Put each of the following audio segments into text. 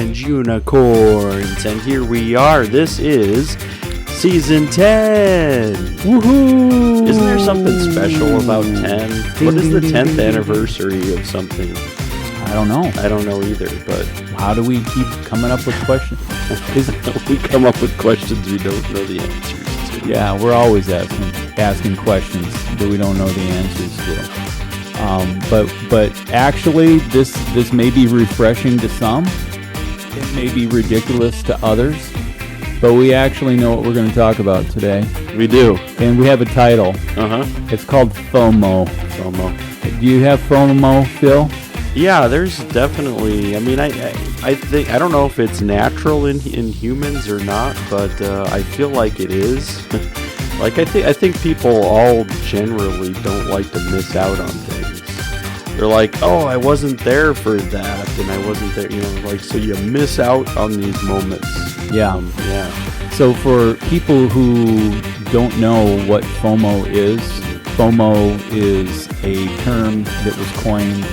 and unicorns, and here we are. This is season 10. Woohoo! Isn't there something special about 10? What is the 10th anniversary of something? I don't know. I don't know either, but How do we keep coming up with questions? we come up with questions we don't know the answers to. Yeah, we're always asking questions that we don't know the answers to. But actually, this may be refreshing to some. It may be ridiculous to others. But we actually know what we're going to talk about today. We do. And we have a title. It's called FOMO. FOMO. Do you have FOMO, Phil? Yeah, there's definitely. I mean, I think I don't know if it's natural in humans or not, but I feel like it is. Like I think people all generally don't like to miss out on things. They're like, oh, I wasn't there for that, and I wasn't there, like, so you miss out on these moments. Yeah. Yeah. So for people who don't know what FOMO is a term that was coined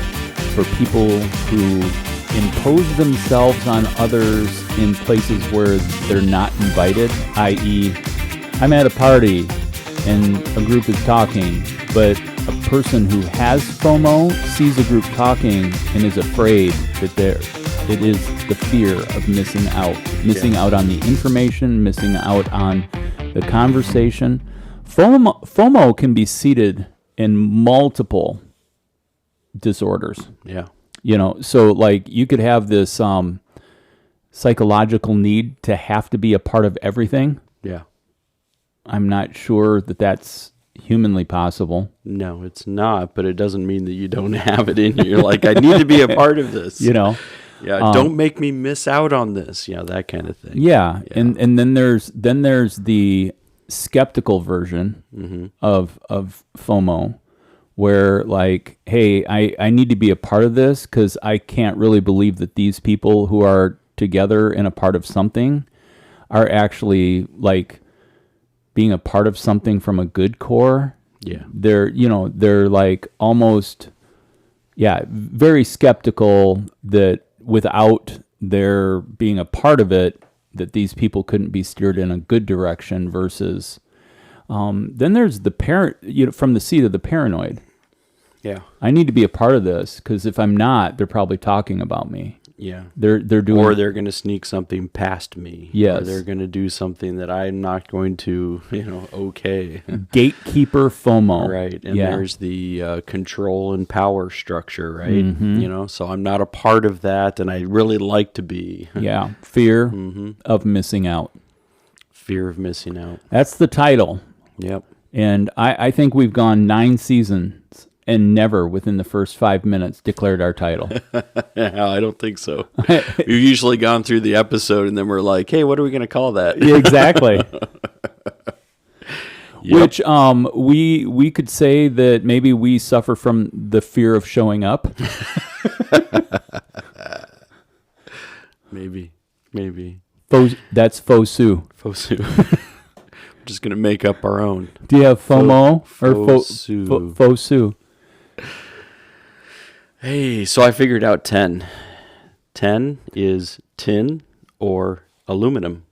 for people who impose themselves on others in places where they're not invited, i.e., I'm at a party and a group is talking, but a person who has FOMO sees a group talking and is afraid that it is the fear of missing out on the information, missing out on the conversation. FOMO can be seated in multiple disorders. Yeah. So like you could have this psychological need to have to be a part of everything. Yeah. I'm not sure that that's humanly possible. No, it's not, but it doesn't mean that you don't have it in you. You're like, I need to be a part of this. Yeah, don't make me miss out on this. Yeah, that kind of thing. Yeah. And then there's the skeptical version of FOMO, where like, hey, I need to be a part of this because I can't really believe that these people who are together and a part of something are actually like being a part of something from a good core. Yeah. They're like almost, very skeptical that without their being a part of it, that these people couldn't be steered in a good direction versus, then there's the from the seat of the paranoid. Yeah. I need to be a part of this because if I'm not, they're probably talking about me. Yeah. They're doing, or they're going to sneak something past me. Yes. Or they're going to do something that I'm not going to, okay. Gatekeeper FOMO. Right. And there's the control and power structure, right? So I'm not a part of that, and I really like to be. Yeah. Fear of missing out. Fear of missing out. That's the title. Yep. And I think we've gone 9 seasons and never within the first 5 minutes declared our title. I don't think so. We've usually gone through the episode and then we're like, hey, what are we going to call that? Exactly. Which we could say that maybe we suffer from the fear of showing up. Maybe. That's FOSU. FOSU. We're just going to make up our own. Do you have FOMO or FOSU? FOSU. Hey, so I figured out 10. 10 is tin or aluminum.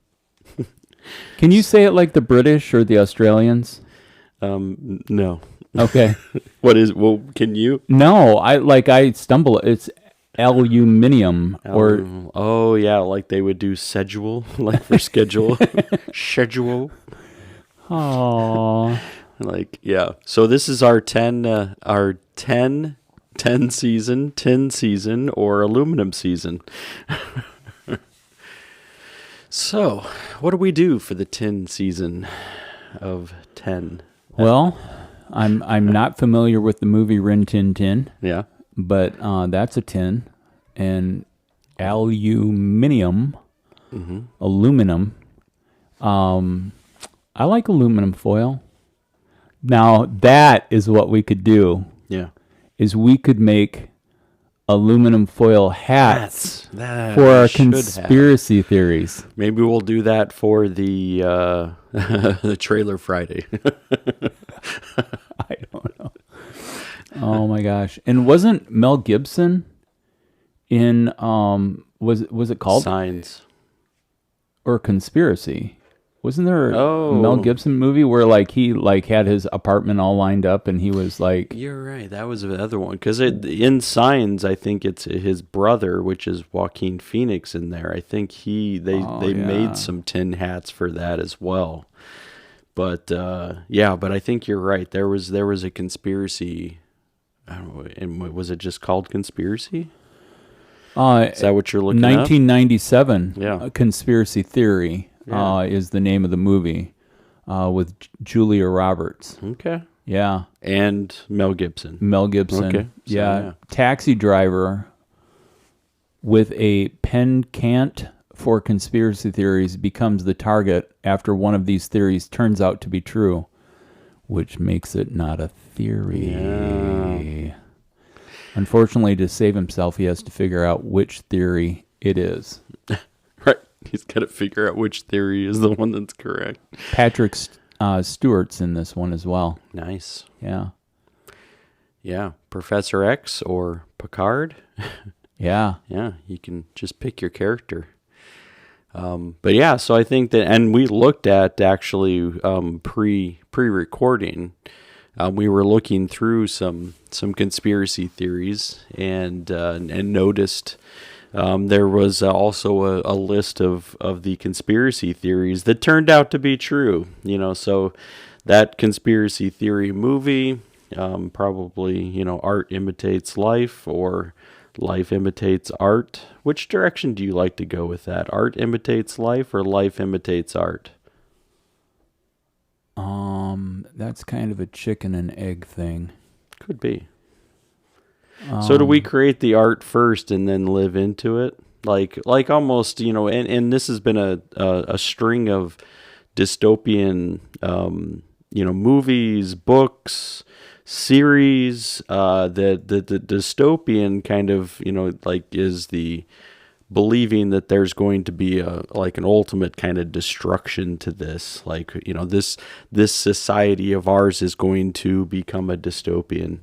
Can you say it like the British or the Australians? No. Okay. Can you? No, I stumble. It's aluminium or... Oh, yeah, like they would do schedule, like for schedule. Schedule. Oh. Like, yeah. So this is our 10 season, tin season, or aluminum season. So, what do we do for the tin season of 10? Well, I'm not familiar with the movie Rin Tin Tin. Yeah. But that's a tin. And aluminum. Aluminum. I like aluminum foil. Now, that is what we could do. Yeah. Is we could make aluminum foil hats for our conspiracy theories. Maybe we'll do that for the the Trailer Friday. I don't know. Oh my gosh! And wasn't Mel Gibson in Was it called Signs. or Conspiracy? Wasn't there a Oh. Mel Gibson movie where like he like had his apartment all lined up and he was like, You're right. That was the other one. Because in Signs, I think it's his brother, which is Joaquin Phoenix in there. I think they yeah. made some tin hats for that as well. But but I think you're right. There was a conspiracy. I don't know. And was it just called Conspiracy? Is that what you're looking 1997, Yeah. Conspiracy Theory is the name of the movie with Julia Roberts. up? Okay. Yeah. And Mel Gibson. Mel Gibson. Okay. So, yeah. Taxi driver with a penchant for conspiracy theories becomes the target after one of these theories turns out to be true, which makes it not a theory. Yeah. Unfortunately, to save himself, he has to figure out which theory it is. Right. He's got to figure out which theory is the one that's correct. Patrick Stewart's in this one as well. Nice. Yeah. Yeah. Professor X or Picard. Yeah. Yeah. You can just pick your character. But yeah, so I think that, and we looked at actually pre-recording. We were looking through some conspiracy theories and noticed there was also a list of the conspiracy theories that turned out to be true. So that conspiracy theory movie, probably, art imitates life or life imitates art. Which direction do you like to go with that? Art imitates life or life imitates art? That's kind of a chicken and egg thing. Could be. So do we create the art first and then live into it? Like almost, and this has been a string of dystopian, movies, books, series, that the dystopian kind of, is the believing that there's going to be an ultimate kind of destruction to this, this society of ours is going to become a dystopian,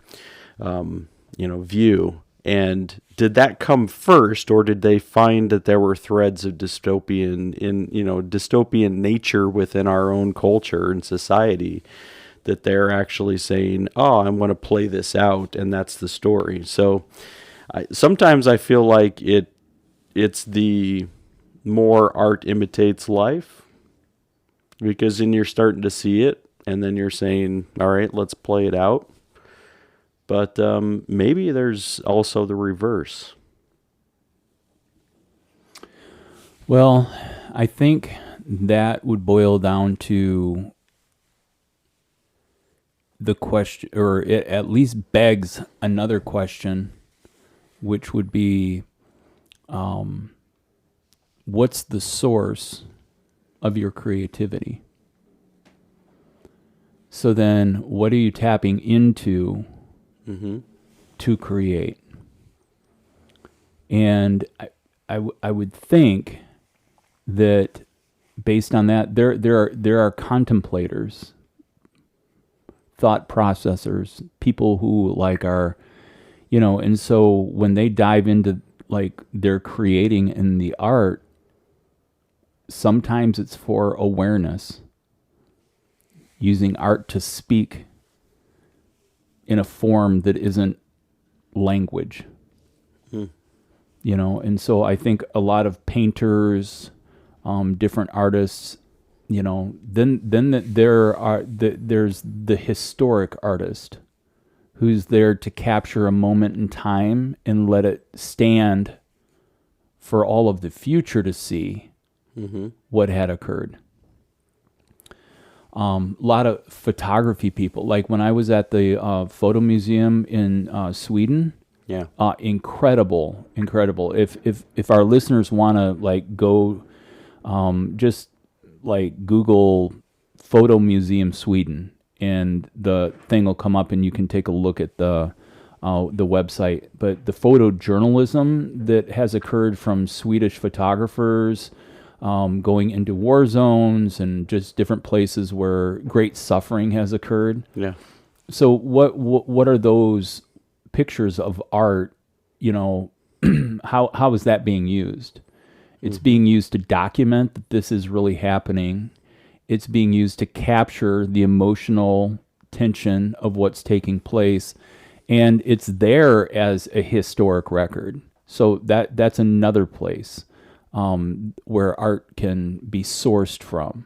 view. And did that come first, or did they find that there were threads of dystopian nature within our own culture and society that they're actually saying, oh, I'm going to play this out, and that's the story. So sometimes I feel like it's the more art imitates life, because then you're starting to see it, and then you're saying, all right, let's play it out. But maybe there's also the reverse. Well, I think that would boil down to the question, or it at least begs another question, which would be, what's the source of your creativity? So then what are you tapping into to create? And I would think that based on that, there are contemplators, thought processors, people who are, and so when they dive into they're creating in the art, sometimes it's for awareness, using art to speak in a form that isn't language. And so I think a lot of painters, different artists, then there's the historic artist who's there to capture a moment in time and let it stand for all of the future to see what had occurred. A lot of photography people, like when I was at the photo museum in Sweden. Yeah. Incredible. If our listeners want to go, just Google Photo Museum Sweden, and the thing will come up, and you can take a look at the website. But the photojournalism that has occurred from Swedish photographers, going into war zones and just different places where great suffering has occurred. Yeah. So what are those pictures of art, how is that being used? It's being used to document that this is really happening. It's being used to capture the emotional tension of what's taking place, and it's there as a historic record. So that's another place where art can be sourced from.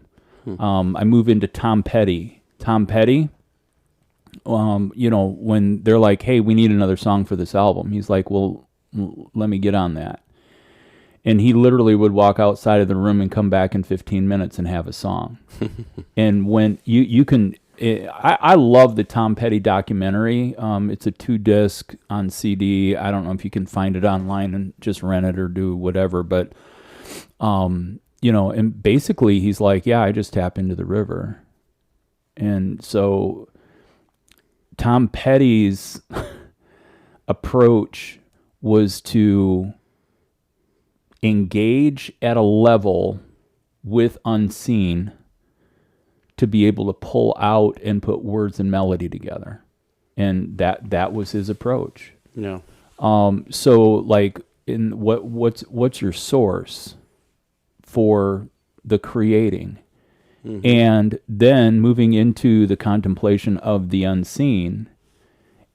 I move into Tom Petty. Tom Petty, when they're like, "Hey, we need another song for this album," he's like, "Well, let me get on that." And he literally would walk outside of the room and come back in 15 minutes and have a song. And when you can, I love the Tom Petty documentary. It's a 2-disc on CD. I don't know if you can find it online and just rent it or do whatever. But, and basically he's like, yeah, I just tap into the river. And so Tom Petty's approach was to engage at a level with unseen to be able to pull out and put words and melody together, and that was his approach. Yeah. So like, in what's your source for the creating, and then moving into the contemplation of the unseen.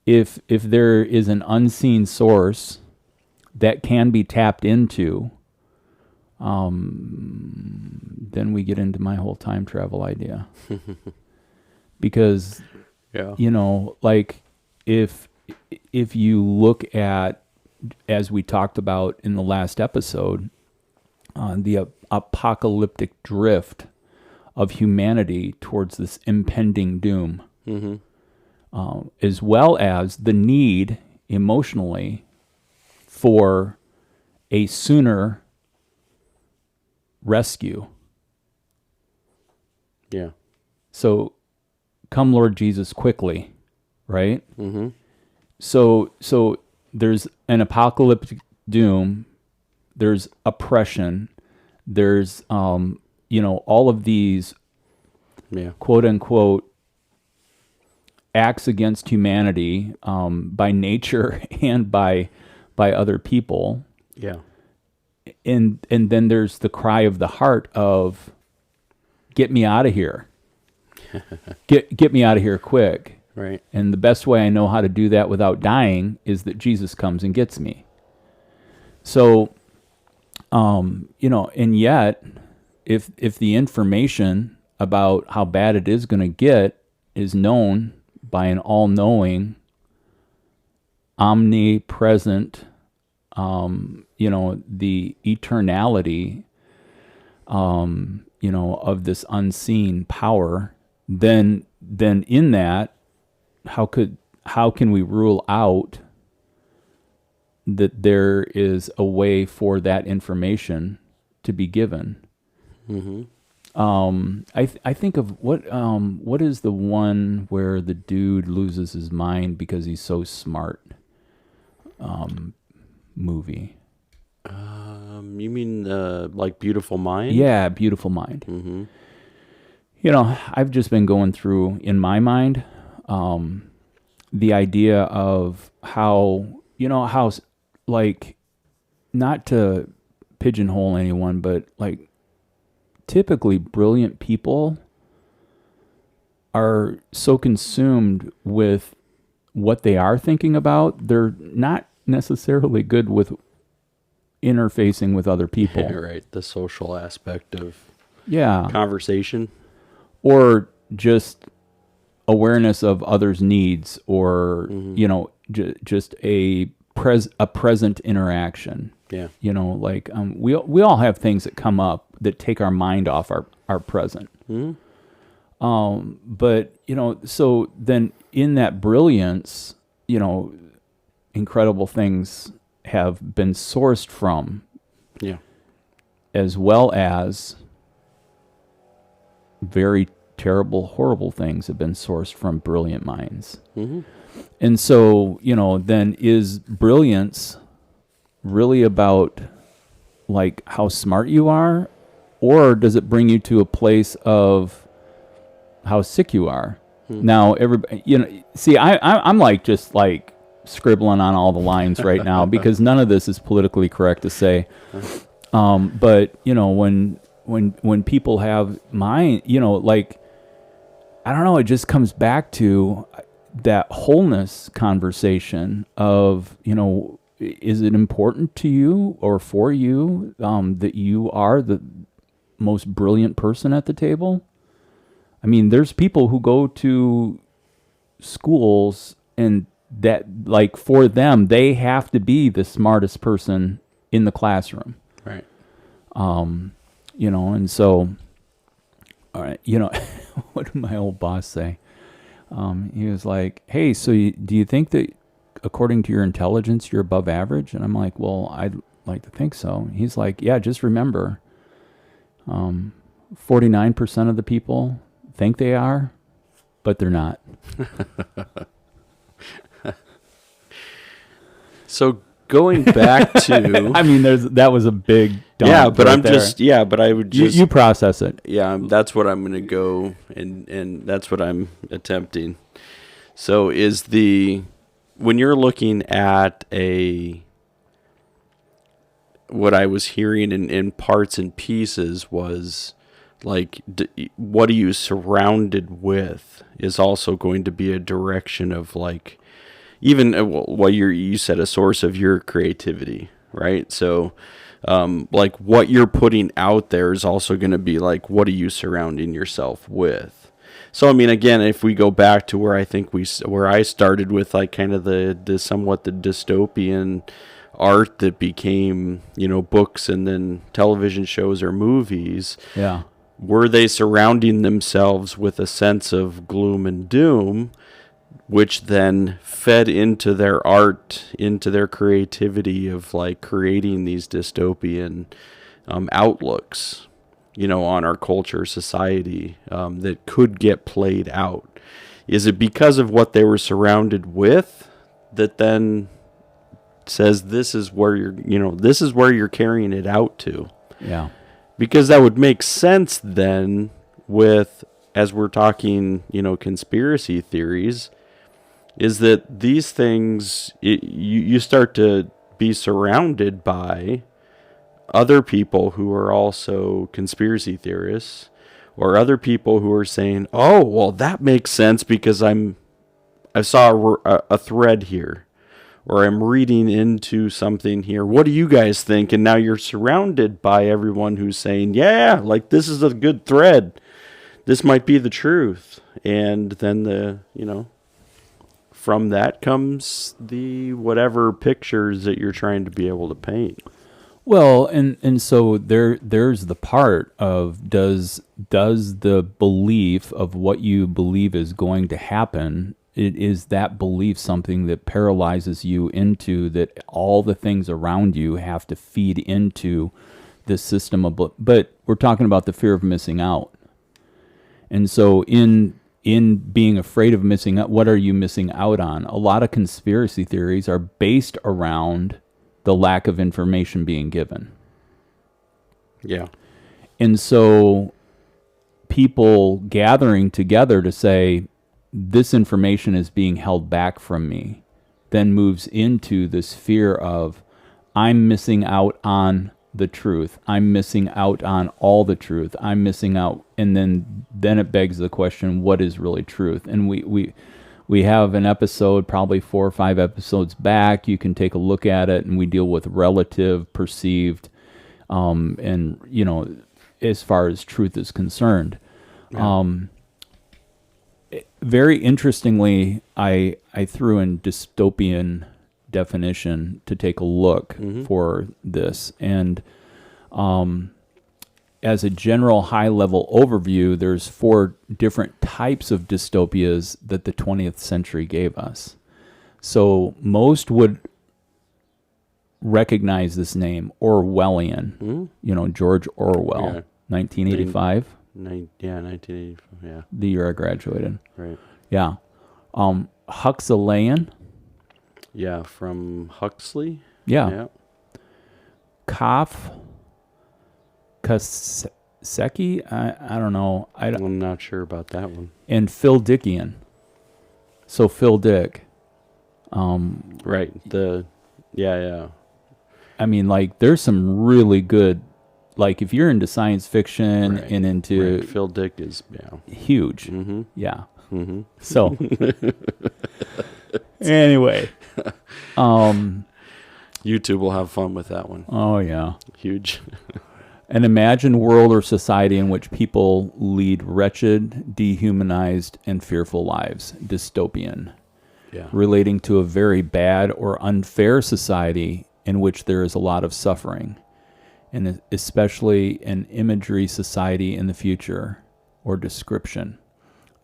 If there is an unseen source that can be tapped into, then we get into my whole time travel idea. Because, like if you look at, as we talked about in the last episode, the apocalyptic drift of humanity towards this impending doom, as well as the need emotionally for a sooner rescue. Yeah. So, come Lord Jesus quickly, right? So there's an apocalyptic doom, there's oppression, there's all of these quote unquote acts against humanity, by nature and by other people. Yeah. And then there's the cry of the heart of, get me out of here. Get me out of here quick. Right. And the best way I know how to do that without dying is that Jesus comes and gets me. So, and yet, if the information about how bad it is going to get is known by an all-knowing, omnipresent, the eternality, of this unseen power, then in that, how can we rule out that there is a way for that information to be given? I think of what is the one where the dude loses his mind because he's so smart, movie. You mean like Beautiful Mind? Yeah, Beautiful Mind. I've just been going through in my mind the idea of how like, not to pigeonhole anyone, but like, typically brilliant people are so consumed with what they are thinking about, they're not necessarily good with interfacing with other people. Yeah, right. The social aspect of Yeah. conversation. Or just awareness of others' needs, or, just a present interaction. Yeah. Like, we all have things that come up that take our mind off our present. But, so then in that brilliance, incredible things have been sourced from. Yeah. As well as very terrible, horrible things have been sourced from brilliant minds. And so, then is brilliance really about like how smart you are, or does it bring you to a place of how sick you are? Now, everybody, see, I'm like just like scribbling on all the lines right now because none of this is politically correct to say. But when people have mind, like, I don't know, it just comes back to that wholeness conversation of, is it important to you or for you that you are the most brilliant person at the table? I mean, there's people who go to schools and that, like, for them, they have to be the smartest person in the classroom. Right. And so, all right, what did my old boss say? He was like, hey, so do you think that according to your intelligence, you're above average? And I'm like, well, I'd like to think so. He's like, yeah, just remember, 49% of the people think they are, but they're not. So going back to, I mean, that was a big dump. Yeah, but right but I would just you process it. Yeah, that's what I'm going to go and that's what I'm attempting. So when you're looking at what I was hearing in parts and pieces was like, what are you surrounded with is also going to be a direction of, like, even what you said, a source of your creativity, right? So, like, what you're putting out there is also going to be like, what are you surrounding yourself with? So, I mean, again, if we go back to where I think where I started with, like, kind of the somewhat the dystopian art that became, books and then television shows or movies. Yeah. Were they surrounding themselves with a sense of gloom and doom, which then fed into their art, into their creativity of, like, creating these dystopian outlooks, on our culture, society, that could get played out? Is it because of what they were surrounded with that then says this is where you're carrying it out to? Yeah. Because that would make sense then with, as we're talking, conspiracy theories, is that these things, you start to be surrounded by other people who are also conspiracy theorists, or other people who are saying, oh, well, that makes sense because I saw a thread here, or I'm reading into something here. What do you guys think? And now you're surrounded by everyone who's saying, yeah, like, this is a good thread. This might be the truth. And then from that comes the whatever pictures that you're trying to be able to paint. Well, and so there's the part of does the belief of what you believe is going to happen, is that belief something that paralyzes you into that all the things around you have to feed into this system of, but we're talking about the fear of missing out. And so in being afraid of missing out, what are you missing out on? A lot of conspiracy theories are based around the lack of information being given. Yeah. And so people gathering together to say, this information is being held back from me, then moves into this fear of, I'm missing out on the truth. I'm missing out on all the truth. I'm missing out. And then it begs the question, what is really truth? And we have an episode, probably 4 or 5 episodes back. You can take a look at it, and we deal with relative, perceived, and, as far as truth is concerned. Yeah. Very interestingly, I threw in dystopian definition to take a look for this. And as a general high-level overview, there's 4 different types of dystopias that the 20th century gave us. So most would recognize this name, Orwellian. George Orwell, 1985. 1985, yeah. The year I graduated. Right. Yeah. Huxleyan. Yeah, from Huxley. Yeah. Kaseki? I don't know. I'm not sure about that one. And Phil Dickian. So Phil Dick. Right. Yeah. I mean, like, there's some really good, like, if you're into science fiction Right. and into Right. Phil Dick is huge. Mm-hmm. Yeah. Mm-hmm. So, anyway. YouTube will have fun with that one. Oh, yeah. Huge. An imagined world or society in which people lead wretched, dehumanized, and fearful lives. Dystopian. Yeah. Relating to a very bad or unfair society in which there is a lot of suffering, and especially an imagery society in the future or description.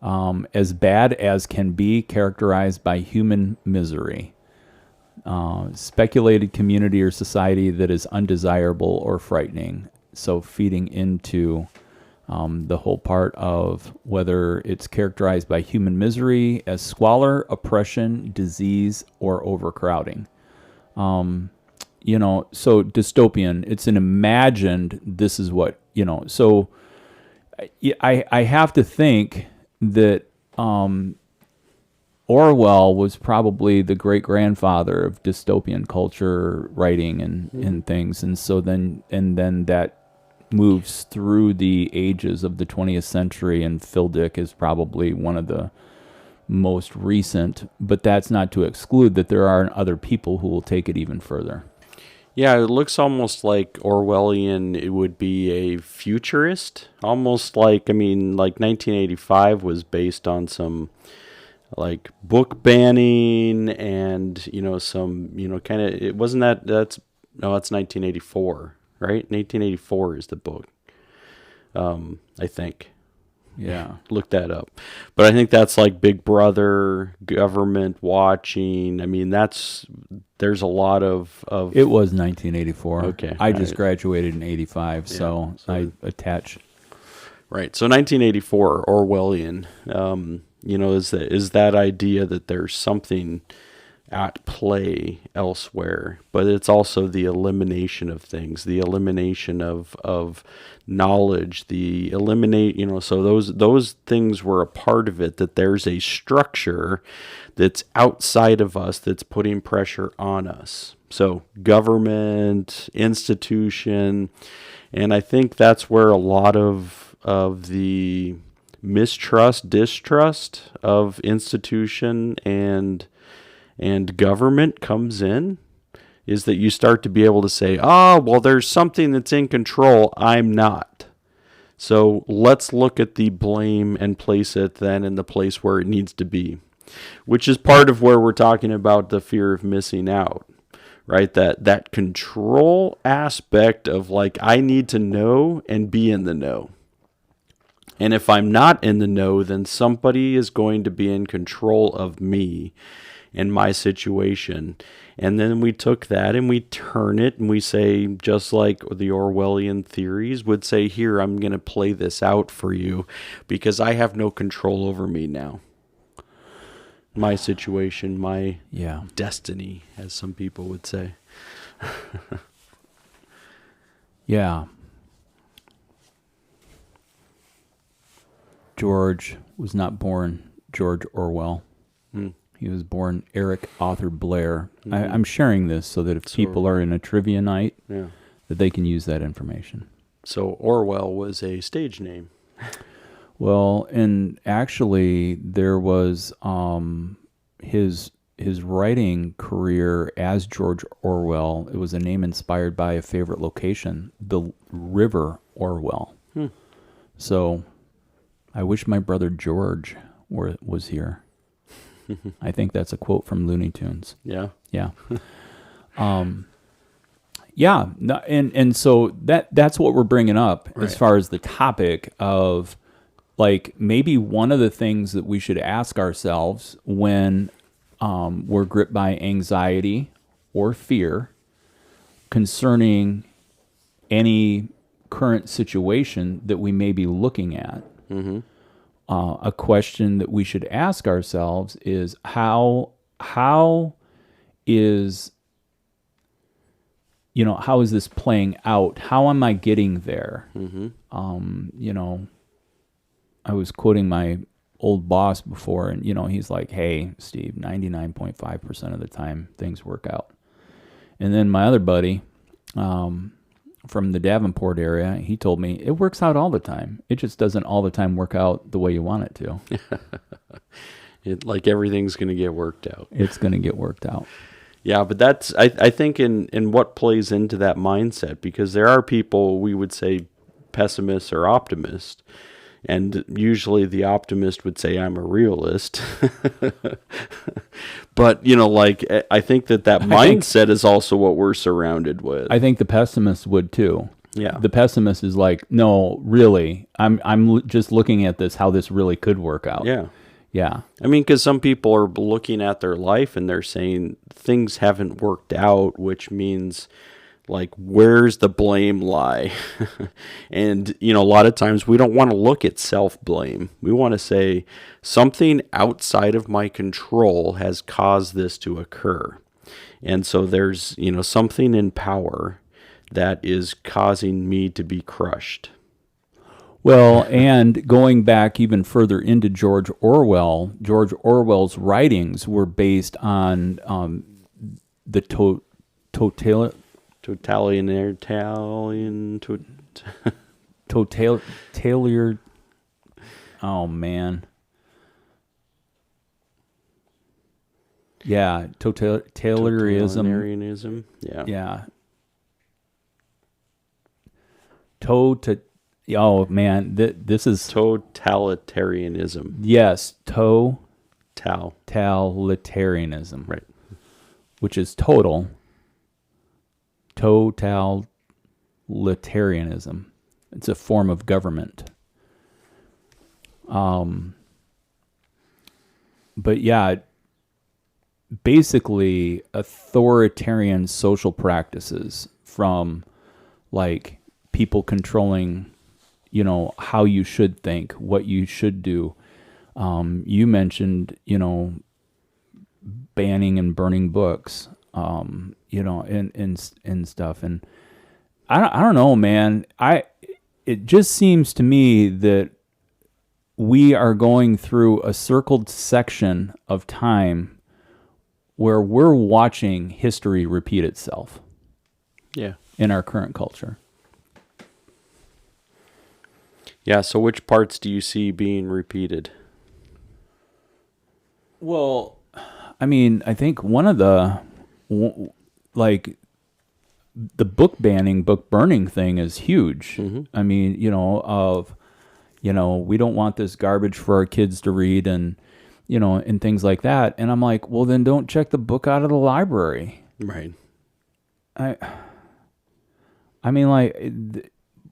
As bad as can be, characterized by human misery. Speculated community or society that is undesirable or frightening. So feeding into the whole part of whether it's characterized by human misery as squalor, oppression, disease, or overcrowding. So dystopian, it's an imagined, this is what, so I have to think that Orwell was probably the great-grandfather of dystopian culture writing and things. And so then that moves through the ages of the 20th century, and Phil Dick is probably one of the most recent, but that's not to exclude that there are other people who will take it even further. Yeah, it looks almost like Orwellian. It would be a futurist, almost like, 1985 was based on some like book banning and, some, kind of, it wasn't that's 1984, right? 1984 is the book. I think. Yeah. Look that up. But I think that's like Big Brother, government watching. There's a lot of It was 1984. Okay. I just graduated in 85, so I attach. Right. So 1984, Orwellian, is that idea that there's something at play elsewhere, but it's also the elimination of things, the elimination of knowledge, the eliminate, so those things were a part of it, that there's a structure that's outside of us that's putting pressure on us. So government, institution, and I think that's where a lot of the distrust of institution and government comes in, is that you start to be able to say, well, there's something that's in control, I'm not. So let's look at the blame and place it then in the place where it needs to be, which is part of where we're talking about the fear of missing out, right? That control aspect of like, I need to know and be in the know. And if I'm not in the know, then somebody is going to be in control of me and my situation. And then we took that and we turn it and we say, just like the Orwellian theories would say, here, I'm going to play this out for you because I have no control over me now. My situation, my destiny, as some people would say. Yeah. George was not born George Orwell. He was born Eric Arthur Blair. Mm-hmm. I'm sharing this so that if people are in a trivia night, that they can use that information. So Orwell was a stage name. Well, and actually there was his writing career as George Orwell. It was a name inspired by a favorite location, the River Orwell. So I wish my brother George was here. I think that's a quote from Looney Tunes. Yeah. Yeah. Yeah. And so that's what we're bringing up as far as the topic of, like, maybe one of the things that we should ask ourselves when we're gripped by anxiety or fear concerning any current situation that we may be looking at. Mm-hmm. A question that we should ask ourselves is how is this playing out? How am I getting there? Mm-hmm. I was quoting my old boss before, and he's like, "Hey, Steve, 99.5% of the time things work out." And then my other buddy from the Davenport area, he told me it works out all the time. It just doesn't all the time work out the way you want it to. Like everything's going to get worked out. It's going to get worked out. Yeah, but that's, I think in what plays into that mindset, because there are people, we would say pessimists or optimists, and usually the optimist would say, I'm a realist. But, like, I think that mindset is also what we're surrounded with. I think the pessimist would too. Yeah. The pessimist is like, no, really, I'm just looking at this, how this really could work out. Yeah. Yeah. I mean, because some people are looking at their life and they're saying things haven't worked out, which means, like, where's the blame lie? And, a lot of times we don't want to look at self-blame. We want to say something outside of my control has caused this to occur. And so there's, something in power that is causing me to be crushed. Well, and going back even further into George Orwell's writings were based on the oh man. Yeah, totalitarianism. Yeah. Oh man, this is totalitarianism. Yes, totalitarianism. Right. Which is totalitarianism. It's a form of government. But yeah, basically authoritarian social practices, from like people controlling how you should think, what you should do. You mentioned, banning and burning books, and stuff. And I don't know, man. It just seems to me that we are going through a circled section of time where we're watching history repeat itself. Yeah. In our current culture. Yeah, so which parts do you see being repeated? Well, I mean, I think one of the, like, the book burning thing is huge. Mm-hmm. I mean, we don't want this garbage for our kids to read, and, and things like that. And I'm like, well, then don't check the book out of the library. Right. I mean, like,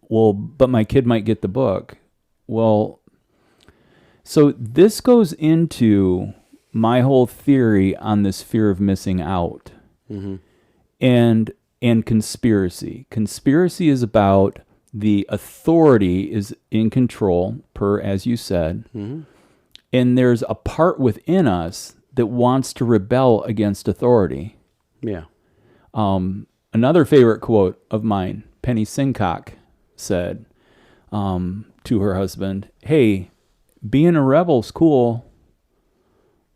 well, but my kid might get the book. Well, so this goes into my whole theory on this fear of missing out. Mm-hmm. And conspiracy. Conspiracy is about the authority is in control, as you said. Mm-hmm. And there's a part within us that wants to rebel against authority. Yeah. Another favorite quote of mine, Penny Sincock said to her husband, hey, being a rebel's cool,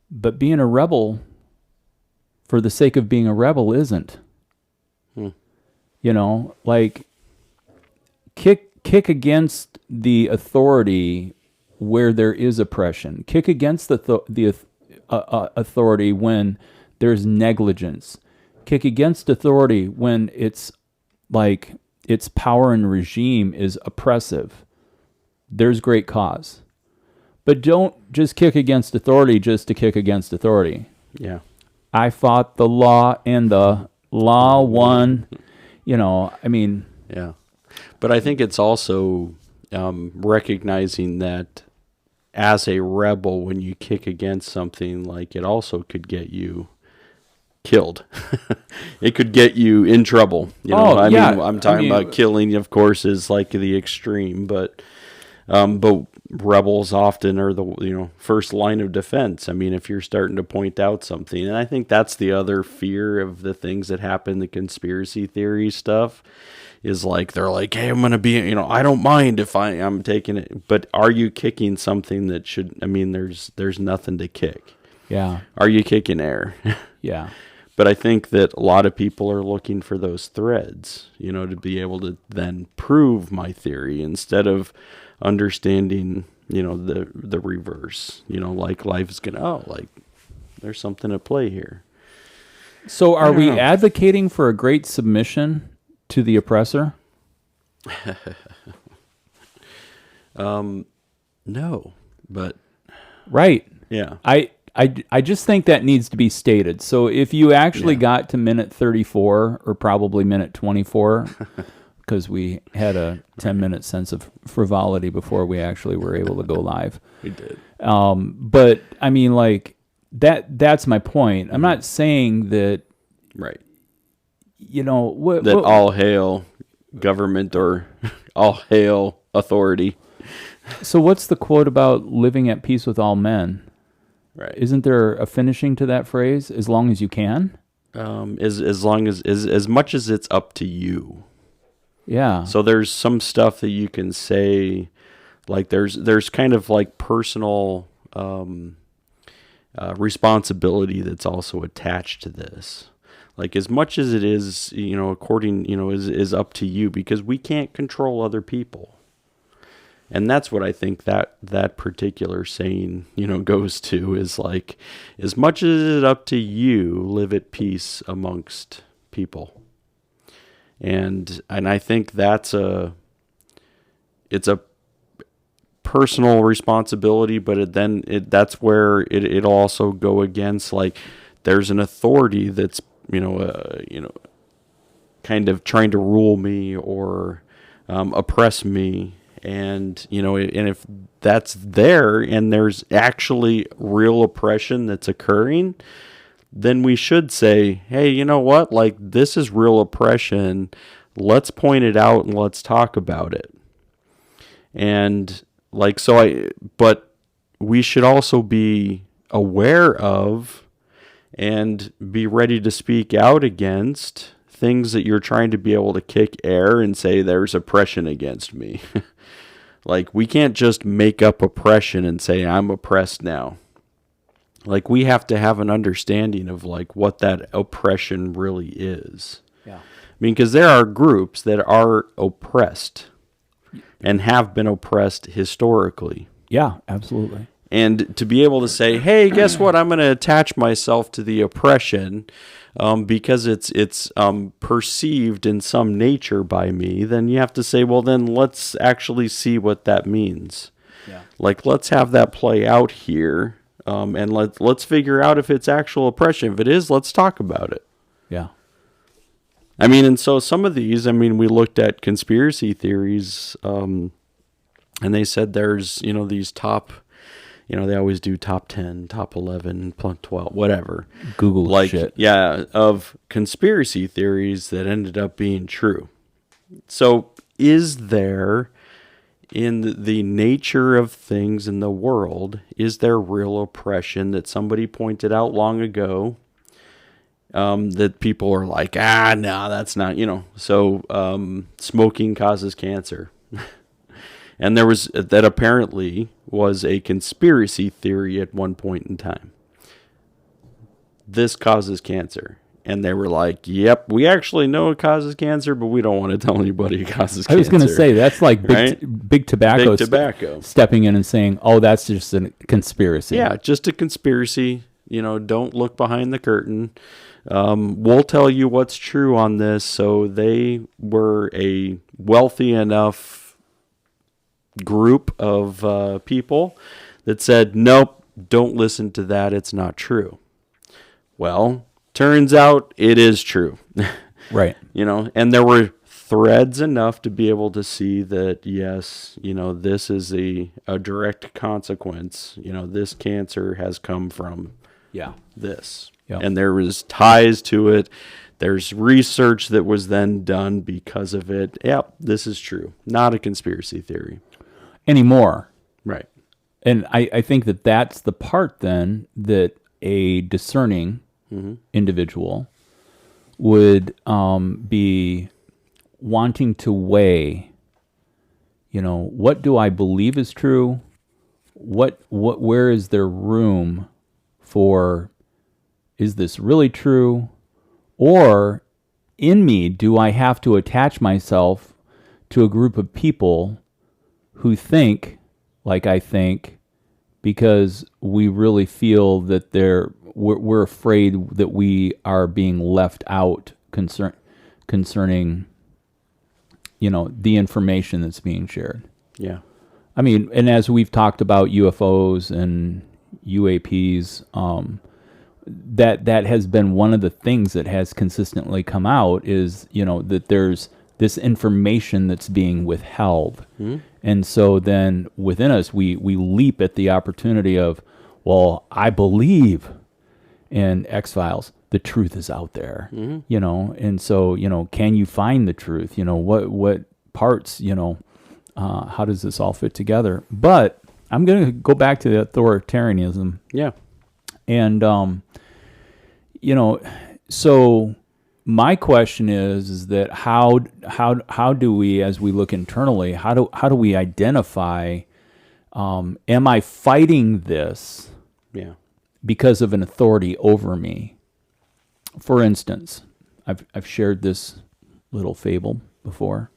but being a rebel for the sake of being a rebel isn't. Like, kick against the authority where there is oppression. Kick against the authority when there's negligence. Kick against authority when it's like its power and regime is oppressive. There's great cause. But don't just kick against authority just to kick against authority. Yeah. I fought the law and the law won. I mean. Yeah. But I think it's also recognizing that as a rebel, when you kick against something, like, it also could get you killed. It could get you in trouble. I mean, I'm talking about killing, of course, is like the extreme, but But rebels often are the first line of defense. I mean, if you're starting to point out something, and I think that's the other fear of the things that happen, the conspiracy theory stuff, is like they're like, hey, I'm gonna be, I don't mind if I'm taking it, but are you kicking something that should? I mean, there's nothing to kick. Yeah. Are you kicking air? Yeah. But I think that a lot of people are looking for those threads, to be able to then prove my theory instead of understanding, the reverse, like life's like there's something at play here. So are we advocating for a great submission to the oppressor? No, but right. Yeah. I just think that needs to be stated. So if you actually got to minute 34 or probably minute 24, because we had a 10-minute sense of frivolity before we actually were able to go live. We did. But I mean, like that's my point. I'm not saying that, right. That all hail government or all hail authority. So what's the quote about living at peace with all men? Right. Isn't there a finishing to that phrase? As long as you can? As long as much as it's up to you. Yeah. So there's some stuff that you can say, like there's kind of like personal responsibility that's also attached to this. Like as much as it is, according, is up to you, because we can't control other people. And that's what I think that particular saying, goes to, is like, as much as it's up to you, live at peace amongst people. And I think it's a personal responsibility, but that's where it'll also go against, like, there's an authority that's, kind of trying to rule me or oppress me. And, and if that's there and there's actually real oppression that's occurring, then we should say, hey, you know what? Like, this is real oppression. Let's point it out and let's talk about it. And like, but we should also be aware of and be ready to speak out against things that you're trying to be able to kick air and say there's oppression against me. Like, we can't just make up oppression and say I'm oppressed now. Like, we have to have an understanding of like what that oppression really is. Yeah. I mean, because there are groups that are oppressed and have been oppressed historically. Yeah, absolutely. And to be able to say, hey, guess what? I'm going to attach myself to the oppression because it's perceived in some nature by me, then you have to say, well, then let's actually see what that means. Yeah. Like, let's have that play out here, and let's figure out if it's actual oppression. If it is, let's talk about it. Yeah. I mean, and so some of these, we looked at conspiracy theories, and they said there's, these top... they always do top 10, top 11, 12, whatever. Google like, shit. Yeah, of conspiracy theories that ended up being true. So is there, in the nature of things in the world, is there real oppression that somebody pointed out long ago that people are like, no, that's not, So smoking causes cancer. And there was, that apparently was a conspiracy theory at one point in time. This causes cancer. And they were like, yep, we actually know it causes cancer, but we don't want to tell anybody it causes cancer. I was going to say, that's like big tobacco. Big tobacco. Stepping in and saying, oh, that's just a conspiracy. Yeah, just a conspiracy. Don't look behind the curtain. We'll tell you what's true on this. So they were a wealthy enough group of people that said, nope, don't listen to that. It's not true. Well, turns out it is true. Right. And there were threads enough to be able to see that, yes, this is a direct consequence. This cancer has come from this. Yep. And there was ties to it. There's research that was then done because of it. Yep, this is true. Not a conspiracy theory. anymore. Right. And I think that that's the part then that a discerning individual would be wanting to weigh, what do I believe is true? Where is there room for, is this really true? Or in me, do I have to attach myself to a group of people who think like I think because we really feel that we're afraid that we are being left out concerning, the information that's being shared. Yeah. I mean, and as we've talked about UFOs and UAPs, that has been one of the things that has consistently come out is, that there's this information that's being withheld. And so then within us, we leap at the opportunity of, well, I believe in X-Files. The truth is out there, and so, can you find the truth? What parts, how does this all fit together? But I'm going to go back to the authoritarianism. Yeah. And, so my question is that how do we, as we look internally, how do we identify, am I fighting this because of an authority over me? For instance, I've shared this little fable before.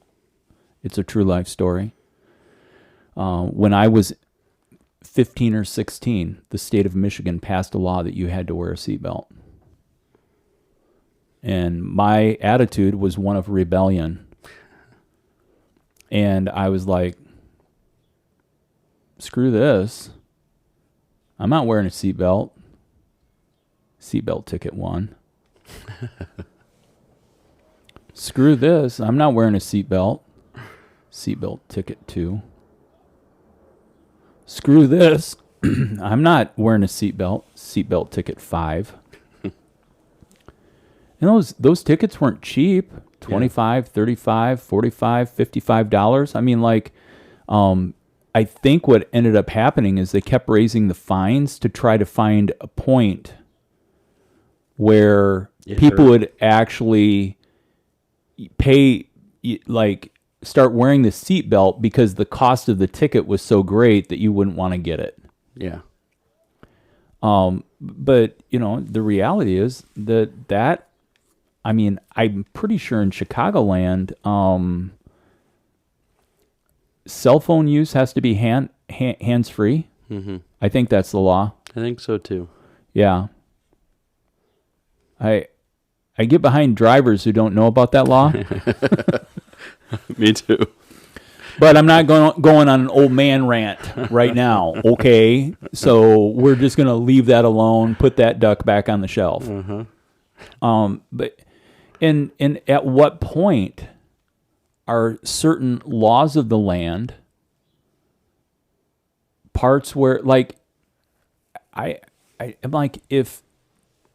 It's a true life story. When I was 15 or 16, the state of Michigan passed a law that you had to wear a seatbelt. And my attitude was one of rebellion. And I was like, screw this. I'm not wearing a seatbelt. Seatbelt ticket 1. Screw this. I'm not wearing a seatbelt. Seatbelt ticket 2. Screw this. I'm not wearing a seatbelt. Seatbelt ticket 5. And those tickets weren't cheap. $25, $35, $45, $55. I mean, I think what ended up happening is they kept raising the fines to try to find a point where people would actually pay, start wearing the seatbelt because the cost of the ticket was so great that you wouldn't want to get it. Yeah. But, the reality is that I mean, I'm pretty sure in Chicagoland, cell phone use has to be hands-free. Mm-hmm. I think that's the law. I think so too. Yeah. I get behind drivers who don't know about that law. Me too. But I'm not going on an old man rant right now, okay? So we're just going to leave that alone, put that duck back on the shelf. But and at what point are certain laws of the land parts where, I'm like, if,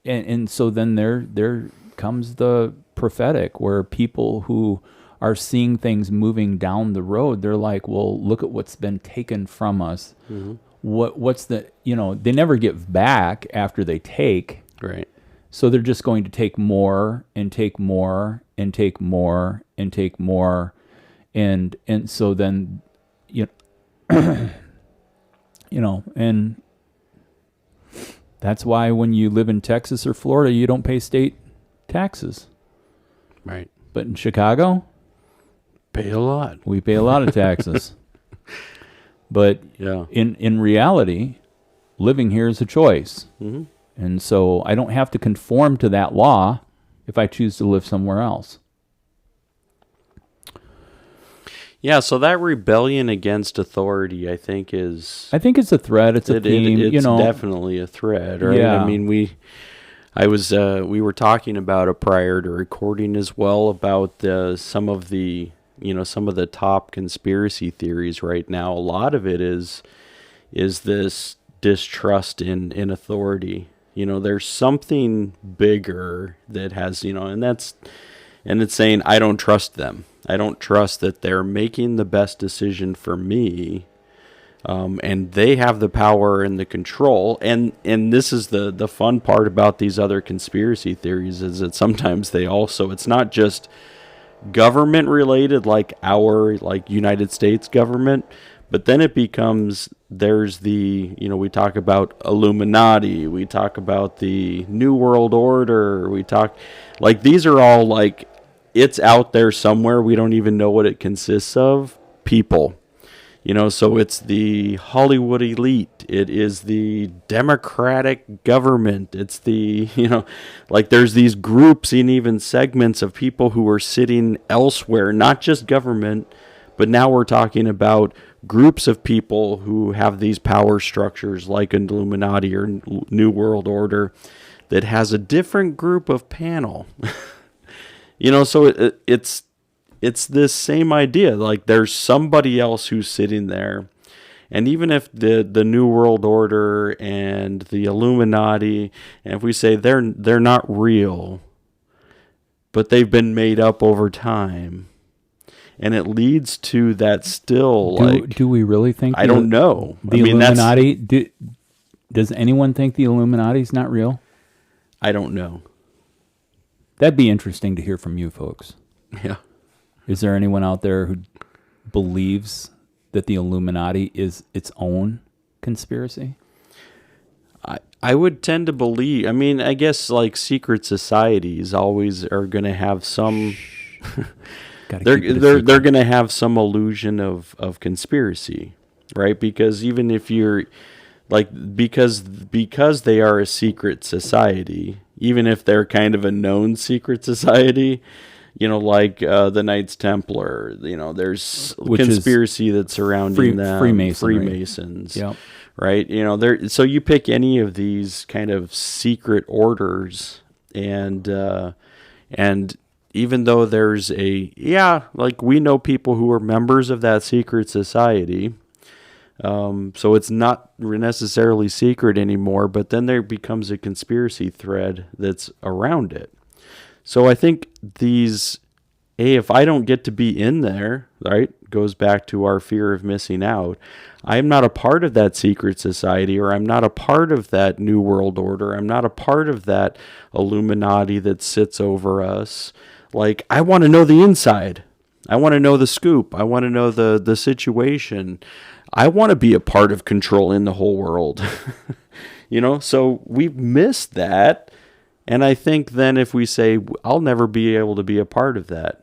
and so then there comes the prophetic, where people who are seeing things moving down the road, they're like, well, look at what's been taken from us. Mm-hmm. What's the, they never give back after they take. Right. So they're just going to take more and take more and take more and take more. And so then, and that's why when you live in Texas or Florida, you don't pay state taxes. Right. But in Chicago, pay a lot. We pay a lot of taxes. But in reality, living here is a choice. Mm-hmm. And so I don't have to conform to that law if I choose to live somewhere else. Yeah, so that rebellion against authority, I think it's a threat. It's a theme. It's definitely a threat, right? Yeah. I mean, we were talking about it prior to recording as well about some of the top conspiracy theories right now. A lot of it is this distrust in authority. There's something bigger that has, and it's saying, I don't trust them. I don't trust that they're making the best decision for me. and they have the power and the control. And this is the fun part about these other conspiracy theories, is that sometimes it's not just government related, like our United States government, but then it becomes, there's we talk about Illuminati, we talk about the New World Order, we talk, these are all it's out there somewhere, we don't even know what it consists of, people. So it's the Hollywood elite. It is the Democratic government. It's the, there's these groups and even segments of people who are sitting elsewhere, not just government, but now we're talking about groups of people who have these power structures like an Illuminati or New World Order that has a different group of panel. So it's this same idea. There's somebody else who's sitting there. And even if the New World Order and the Illuminati, and if we say they're not real, but they've been made up over time, and it leads to that still. Do we really think? I don't know. The Illuminati. Does anyone think the Illuminati's not real? I don't know. That'd be interesting to hear from you folks. Yeah. Is there anyone out there who believes that the Illuminati is its own conspiracy? I would tend to believe. I mean, I guess secret societies always are going to have some. They're going to have some illusion of conspiracy, right? Because even if you're because they are a secret society, even if they're kind of a known secret society, the Knights Templar, there's conspiracy that's surrounding them, Freemasons, yep. Right? So you pick any of these kind of secret orders, and even though there's we know people who are members of that secret society, so it's not necessarily secret anymore, but then there becomes a conspiracy thread that's around it. So I think if I don't get to be in there, right, goes back to our fear of missing out. I'm not a part of that secret society, or I'm not a part of that New World Order. I'm not a part of that Illuminati that sits over us. I want to know the inside. I want to know the scoop. I want to know the situation. I want to be a part of controlling the whole world. So we've missed that. And I think then if we say, I'll never be able to be a part of that,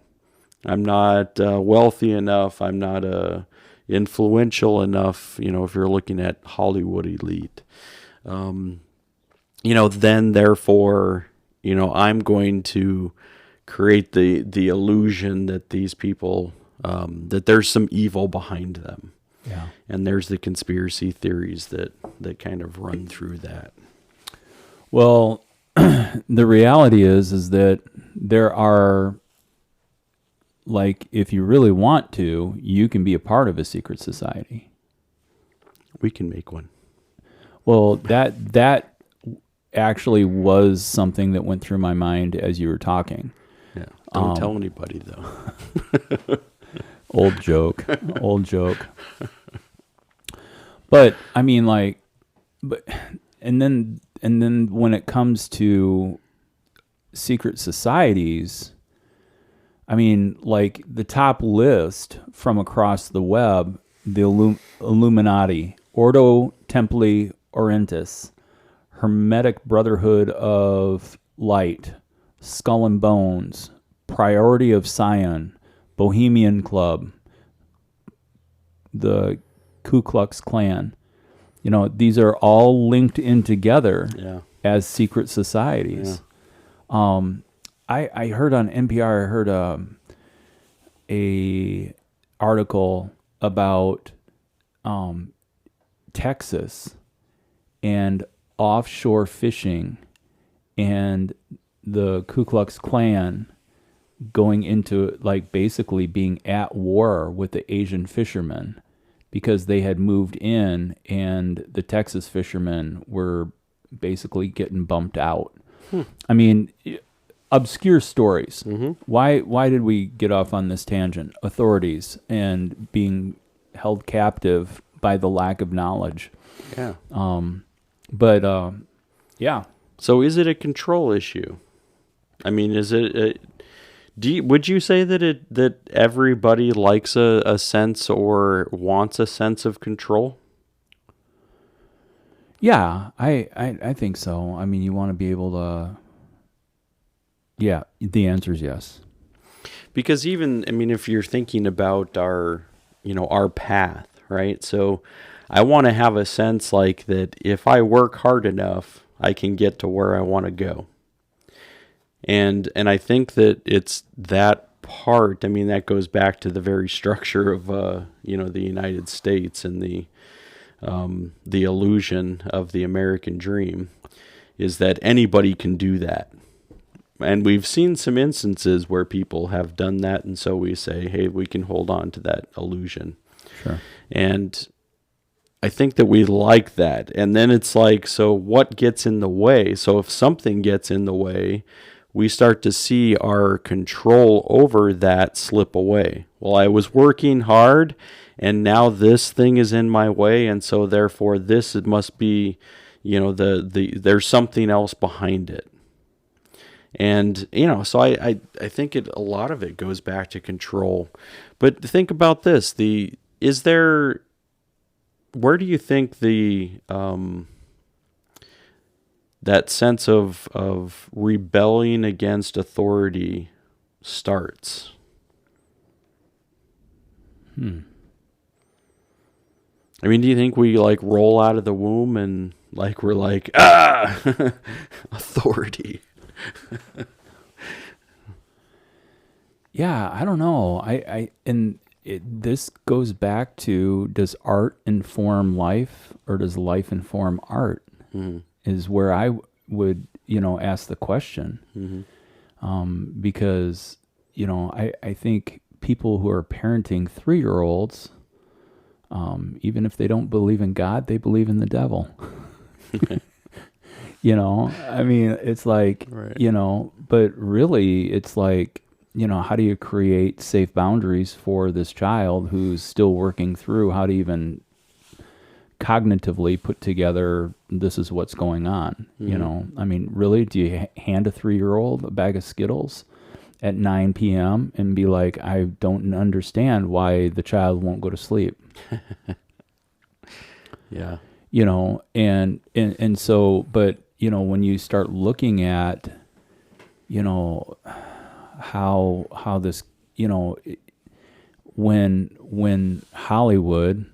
I'm not wealthy enough, I'm not influential enough, if you're looking at Hollywood elite, then therefore, I'm going to create the illusion that these people, that there's some evil behind them. Yeah. And there's the conspiracy theories that kind of run through that. Well, the reality is that there are, if you really want to, you can be a part of a secret society. We can make one. Well, that actually was something that went through my mind as you were talking. Yeah. Don't tell anybody though. Old joke. But I mean, and then when it comes to secret societies, I mean, the top list from across the web, the Illuminati, Ordo Templi Orientis, Hermetic Brotherhood of Light, Skull and Bones, Priority of Sion, Bohemian Club, the Ku Klux Klan. These are all linked in together as secret societies. Yeah. I heard on NPR, I heard a article about Texas and offshore fishing and the Ku Klux Klan going into basically being at war with the Asian fishermen because they had moved in and the Texas fishermen were basically getting bumped out. I mean, obscure stories. Mm-hmm. Why did we get off on this tangent? Authorities and being held captive by the lack of knowledge. Yeah. But yeah. So is it a control issue? I mean, is it? Would you say that everybody likes a sense or wants a sense of control? Yeah, I think so. I mean, you want to be able to. Yeah, the answer is yes. Because even, I mean, if you're thinking about our path, right? So I want to have a sense like that if I work hard enough, I can get to where I want to go. And I think that it's that part, I mean, that goes back to the very structure of, the United States and the illusion of the American dream is that anybody can do that. And we've seen some instances where people have done that, and so we say, hey, we can hold on to that illusion. Sure. And I think that we like that. And then it's like, so what gets in the way? So if something gets in the way, we start to see our control over that slip away. Well, I was working hard, and now this thing is in my way, and so therefore this it must be, there's something else behind it. And, so I think a lot of it goes back to control. But think about this. Where do you think that sense of rebelling against authority starts? I mean, do you think we like roll out of the womb and like we're like, authority? Yeah, I don't know. This goes back to, does art inform life or does life inform art? Is where I would, ask the question. Because, I think people who are parenting 3-year-olds, even if they don't believe in God, they believe in the devil. I mean, it's like, right. But really it's like, how do you create safe boundaries for this child who's still working through how to even cognitively put together, this is what's going on. I mean, really, do you hand a 3-year-old a bag of Skittles at 9 p.m. and be like, I don't understand why the child won't go to sleep? Yeah. And so, but, when you start looking at, how this, when Hollywood,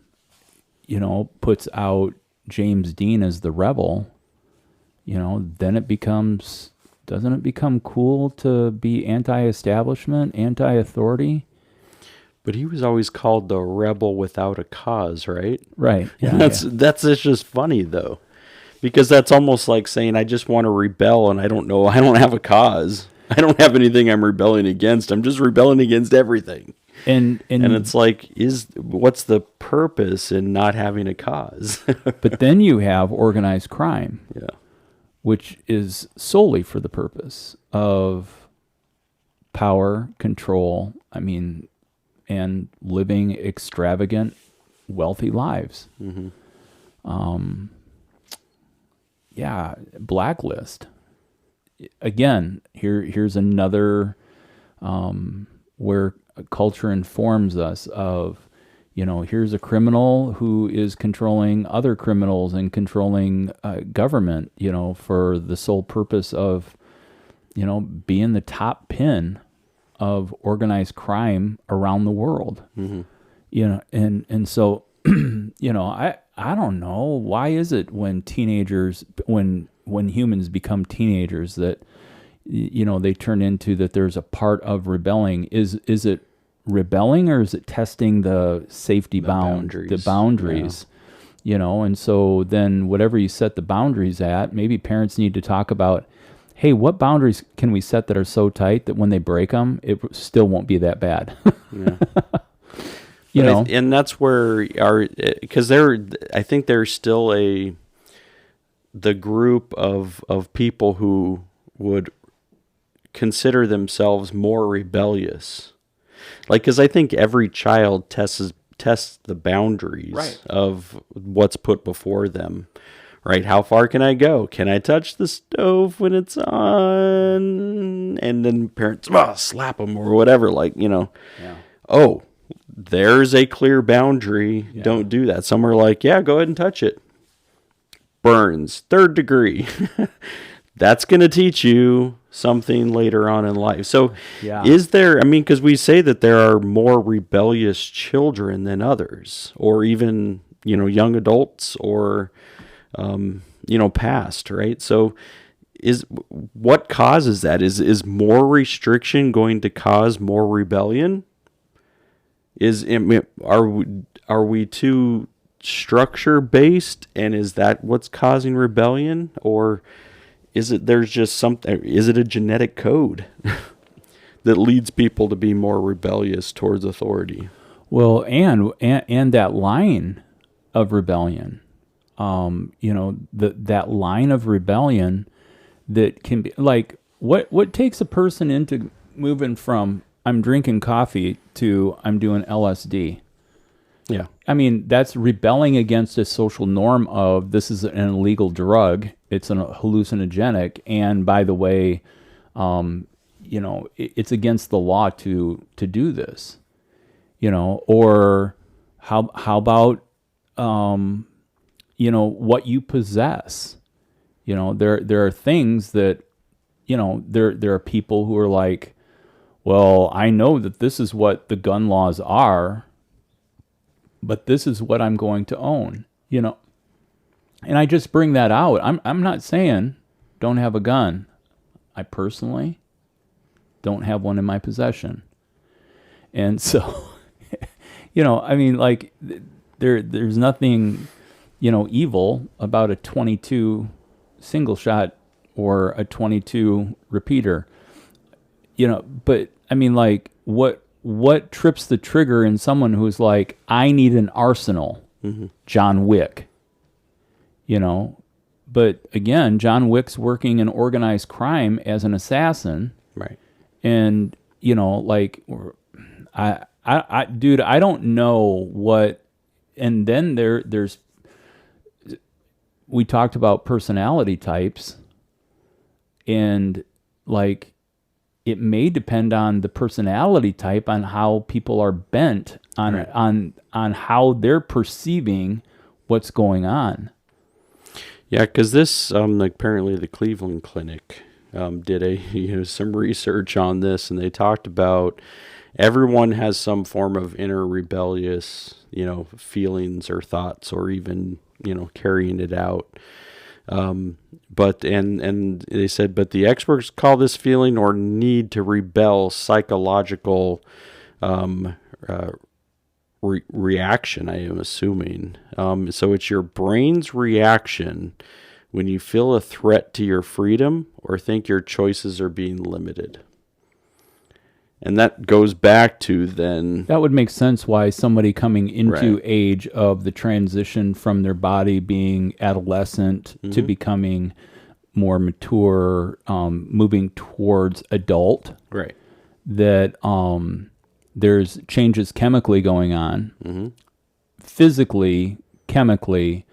puts out James Dean as the rebel, then doesn't it become cool to be anti-establishment, anti-authority? But he was always called the rebel without a cause, right? Right. Yeah, that's it's just funny though, because that's almost like saying I just want to rebel and I don't have a cause. I don't have anything I'm rebelling against. I'm just rebelling against everything. And it's like, what's the purpose in not having a cause? But then you have organized crime, which is solely for the purpose of power, control, and living extravagant, wealthy lives. Blacklist. Again, here's another where culture informs us of, here's a criminal who is controlling other criminals and controlling government, for the sole purpose of, being the top pin of organized crime around the world. And so, I don't know, why is it when humans become teenagers that, they turn into that there's a part of rebelling. Is it rebelling or is it testing the safety boundaries? The boundaries, and so then whatever you set the boundaries at, maybe parents need to talk about, hey, what boundaries can we set that are so tight that when they break them, it still won't be that bad? And that's where because I think there's still the group of people who would consider themselves more rebellious. Like, because I think every child tests test the boundaries Right. of what's put before them. Right? How far can I go? Can I touch the stove when it's on? And then parents slap them or whatever. Like, Yeah. oh, there's a clear boundary. Yeah. Don't do that. Some are like, yeah, go ahead and touch it. Burns, 3rd degree. That's going to teach you something later on in life. So Yeah. is there, because we say that there are more rebellious children than others, or even, young adults or, past, right? So what causes that? Is more restriction going to cause more rebellion? Are we too structure based, and is that what's causing rebellion, or is it there's just something? Is it a genetic code that leads people to be more rebellious towards authority? Well, and that line of rebellion, that line of rebellion that can be like what takes a person into moving from I'm drinking coffee to I'm doing LSD. Yeah. That's rebelling against a social norm of this is an illegal drug. It's an hallucinogenic, and by the way, it's against the law to do this. Or how about what you possess. There are things that there are people who are like, well, I know that this is what the gun laws are, but this is what I'm going to own, And I just bring that out. I'm not saying don't have a gun. I personally don't have one in my possession. And so, there's nothing, evil about a 22 single shot or a 22 repeater. But what trips the trigger in someone who's like, I need an arsenal, John Wick, but again, John Wick's working in organized crime as an assassin. Right. And, dude, I don't know what, and then there's, we talked about personality types, and it may depend on the personality type, on how people are bent on Right. on how they're perceiving what's going on. Yeah, because this apparently the Cleveland Clinic did some research on this, and they talked about everyone has some form of inner rebellious feelings or thoughts, or even carrying it out. But they said, but the experts call this feeling or need to rebel psychological reaction, I am assuming. So it's your brain's reaction when you feel a threat to your freedom or think your choices are being limited. And that goes back to then... That would make sense why somebody coming into Right. age of the transition from their body being adolescent to becoming more mature, moving towards adult, Right. that there's changes chemically going on, physically, chemically,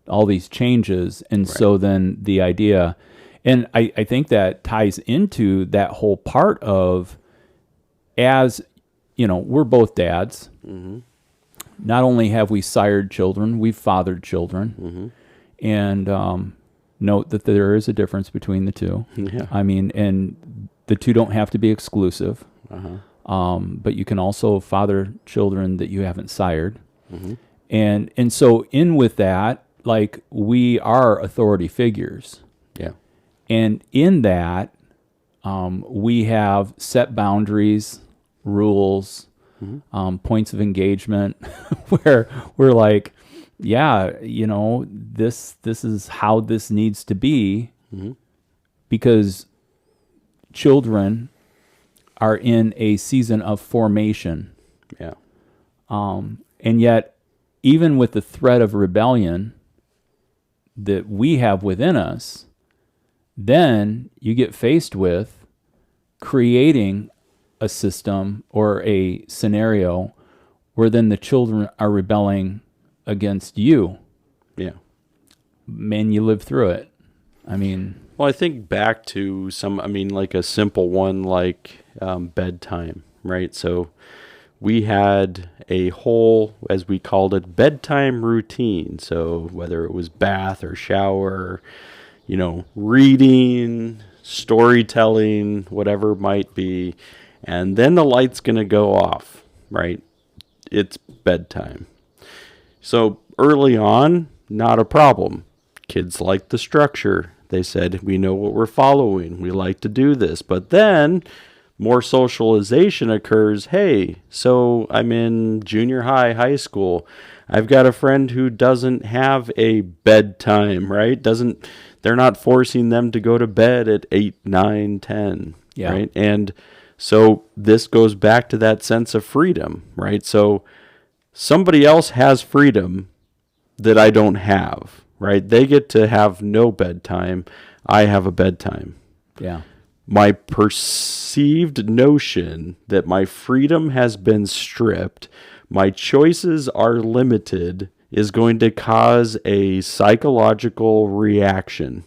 all these changes. And so then the idea, and I think that ties into that whole part of, as we're both dads. Not only have we sired children, we've fathered children. And note that there is a difference between the two. Yeah. And the two don't have to be exclusive. But you can also father children that you haven't sired. And so in with that, we are authority figures. Yeah. And in that, we have set boundaries, rules, points of engagement, where we're like, yeah, this is how this needs to be, because children are in a season of formation. Yeah. And yet, even with the threat of rebellion that we have within us, then you get faced with creating a system or a scenario where then the children are rebelling against you. Yeah. Man, you live through it. I mean, Well, I think back to like a simple one like bedtime, right? So we had a whole, as we called it, bedtime routine. So whether it was bath or shower, reading, storytelling, whatever it might be, and then the light's going to go off, right? It's bedtime. So early on, not a problem. Kids like the structure. They said, we know what we're following. We like to do this. But then more socialization occurs. Hey, so I'm in junior high, high school. I've got a friend who doesn't have a bedtime, right? They're not forcing them to go to bed at 8, 9, 10, Yeah. right? And so this goes back to that sense of freedom, right? So somebody else has freedom that I don't have, right? They get to have no bedtime. I have a bedtime. yeah. My perceived notion that my freedom has been stripped, my choices are limited, is going to cause a psychological reaction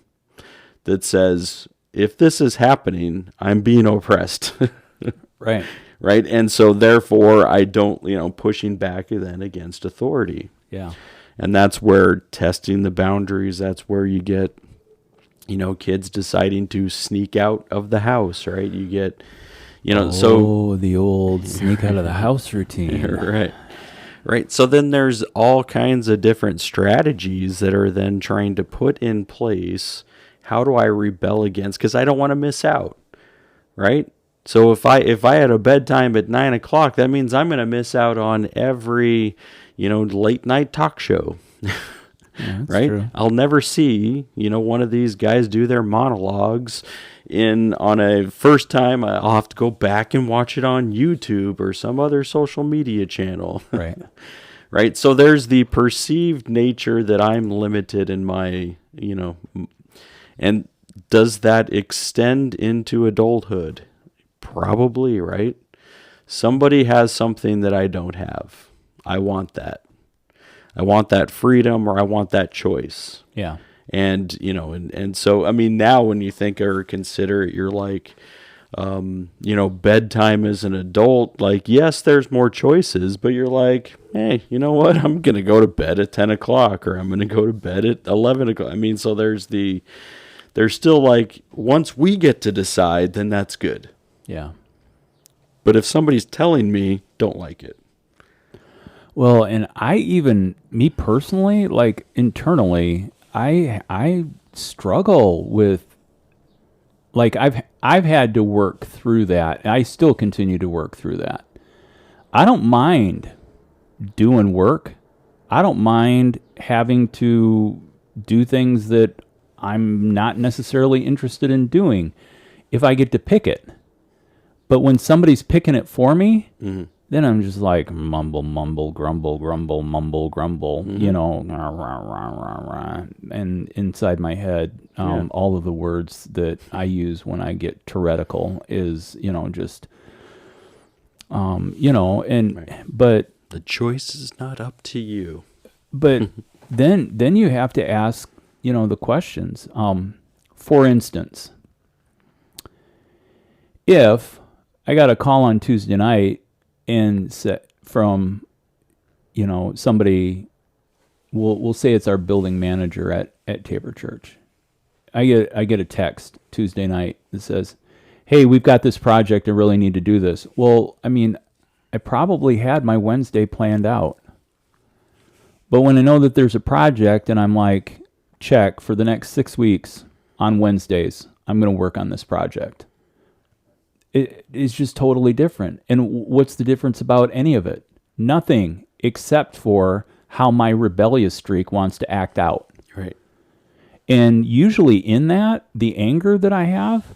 that says, if this is happening, I'm being oppressed. Right. Right? And so therefore I don't, pushing back then against authority. Yeah. And that's where testing the boundaries, that's where you get, kids deciding to sneak out of the house, right? You get, so. The old sneak out of the house routine. Right. Right. So then there's all kinds of different strategies that are then trying to put in place. How do I rebel against? Because I don't want to miss out. Right. So if I had a bedtime at 9 o'clock, that means I'm going to miss out on every, late night talk show. Yeah, that's right? true. I'll never see, one of these guys do their monologues on a first time. I'll have to go back and watch it on YouTube or some other social media channel. Right. Right. So there's the perceived nature that I'm limited in my, and does that extend into adulthood? Probably, right? Somebody has something that I don't have. I want that. I want that freedom, or I want that choice. Yeah. And, and so, now when you think or consider it, you're like, bedtime as an adult, like, yes, there's more choices, but you're like, hey, you know what? I'm going to go to bed at 10 o'clock, or I'm going to go to bed at 11 o'clock. So there's still like, once we get to decide, then that's good. Yeah. But if somebody's telling me, don't like it. Well, and me personally, like internally, I struggle with, like, I've had to work through that. I still continue to work through that. I don't mind doing work. I don't mind having to do things that I'm not necessarily interested in doing if I get to pick it. But when somebody's picking it for me, then I'm just like mumble, mumble, grumble, grumble, mumble, grumble, rah, rah, rah, rah, rah. And inside my head, all of the words that I use when I get tyrannical is, just, Right. But the choice is not up to you. But then you have to ask, the questions. For instance, if I got a call on Tuesday night and from, somebody, we'll say it's our building manager at Tabor Church. I get a text Tuesday night that says, hey, we've got this project. I really need to do this. Well, I probably had my Wednesday planned out. But when I know that there's a project and I'm like, check, for the next 6 weeks on Wednesdays, I'm going to work on this project. It is just totally different. And what's the difference about any of it? Nothing, except for how my rebellious streak wants to act out. Right. And usually in that, the anger that I have,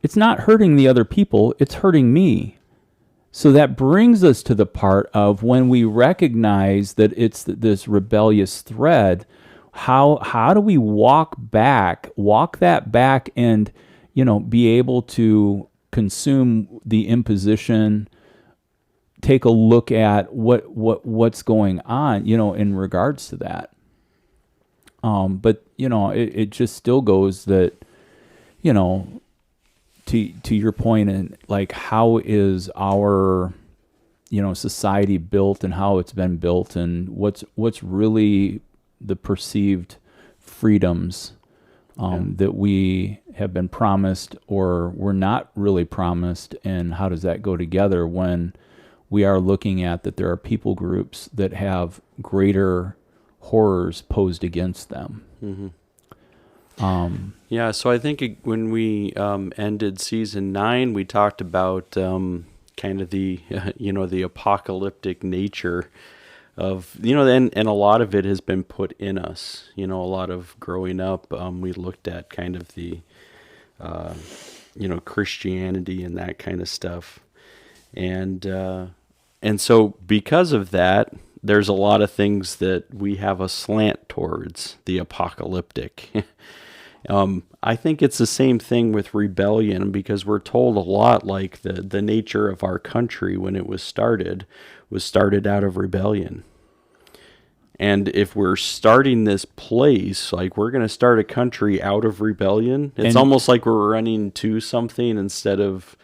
it's not hurting the other people, it's hurting me. So that brings us to the part of when we recognize that it's this rebellious thread, how do we walk that back and, be able to consume the imposition, take a look at what's going on, in regards to that. But it just still goes that, to your point, and like, how is our society built, and how it's been built, and what's really the perceived freedoms that we have been promised or we're not really promised, and how does that go together when we are looking at that there are people groups that have greater horrors posed against them. Yeah, so I think when we ended season 9, we talked about kind of the the apocalyptic nature of and a lot of it has been put in us. A lot of growing up, we looked at kind of the Christianity and that kind of stuff, and so because of that, there's a lot of things that we have a slant towards the apocalyptic. I think it's the same thing with rebellion, because we're told a lot like the nature of our country when it was started out of rebellion. And if we're starting this place, like we're going to start a country out of rebellion, it's almost like we're running to something instead of,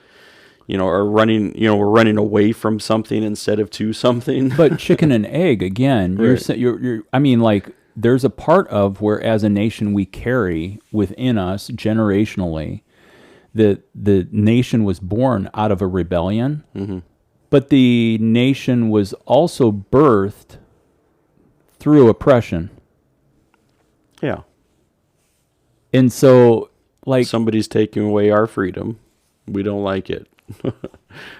or running, we're running away from something instead of to something. But chicken and egg again. Right. You're. I mean, like, there's a part of where, as a nation, we carry within us generationally that the nation was born out of a rebellion, but the nation was also birthed through oppression. Yeah. And so, like, somebody's taking away our freedom. We don't like it.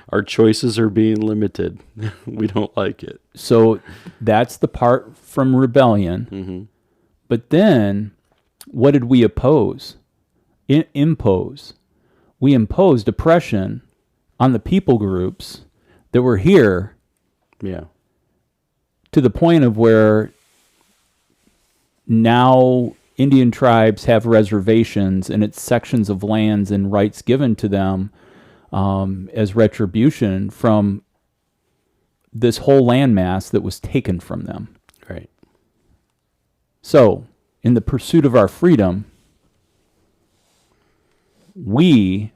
Our choices are being limited. We don't like it. So that's the part from rebellion. But then, what did we oppose? Impose. We imposed oppression on the people groups that were here. Yeah. To the point of where now Indian tribes have reservations, and it's sections of lands and rights given to them as retribution from this whole landmass that was taken from them. Right. So, in the pursuit of our freedom, we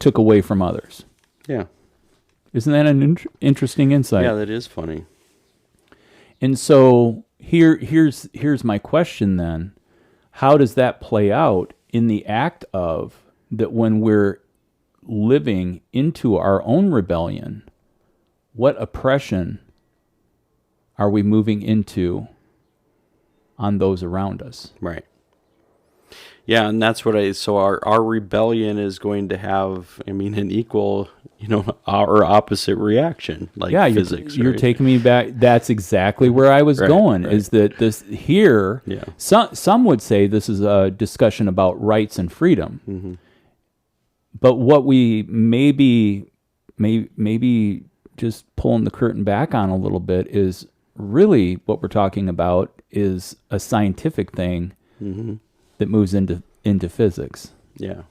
took away from others. Yeah. Isn't that an interesting insight? Yeah, that is funny. And so here's my question then. How does that play out in the act of that when we're living into our own rebellion? What oppression are we moving into on those around us? Right. Yeah, and that's what so our rebellion is going to have, an equal, or opposite reaction, like physics. You're right? taking me back. That's exactly where I was going, right. Is that this here, some would say this is a discussion about rights and freedom. But what we maybe just pulling the curtain back on a little bit is really what we're talking about is a scientific thing that moves into physics. Yeah.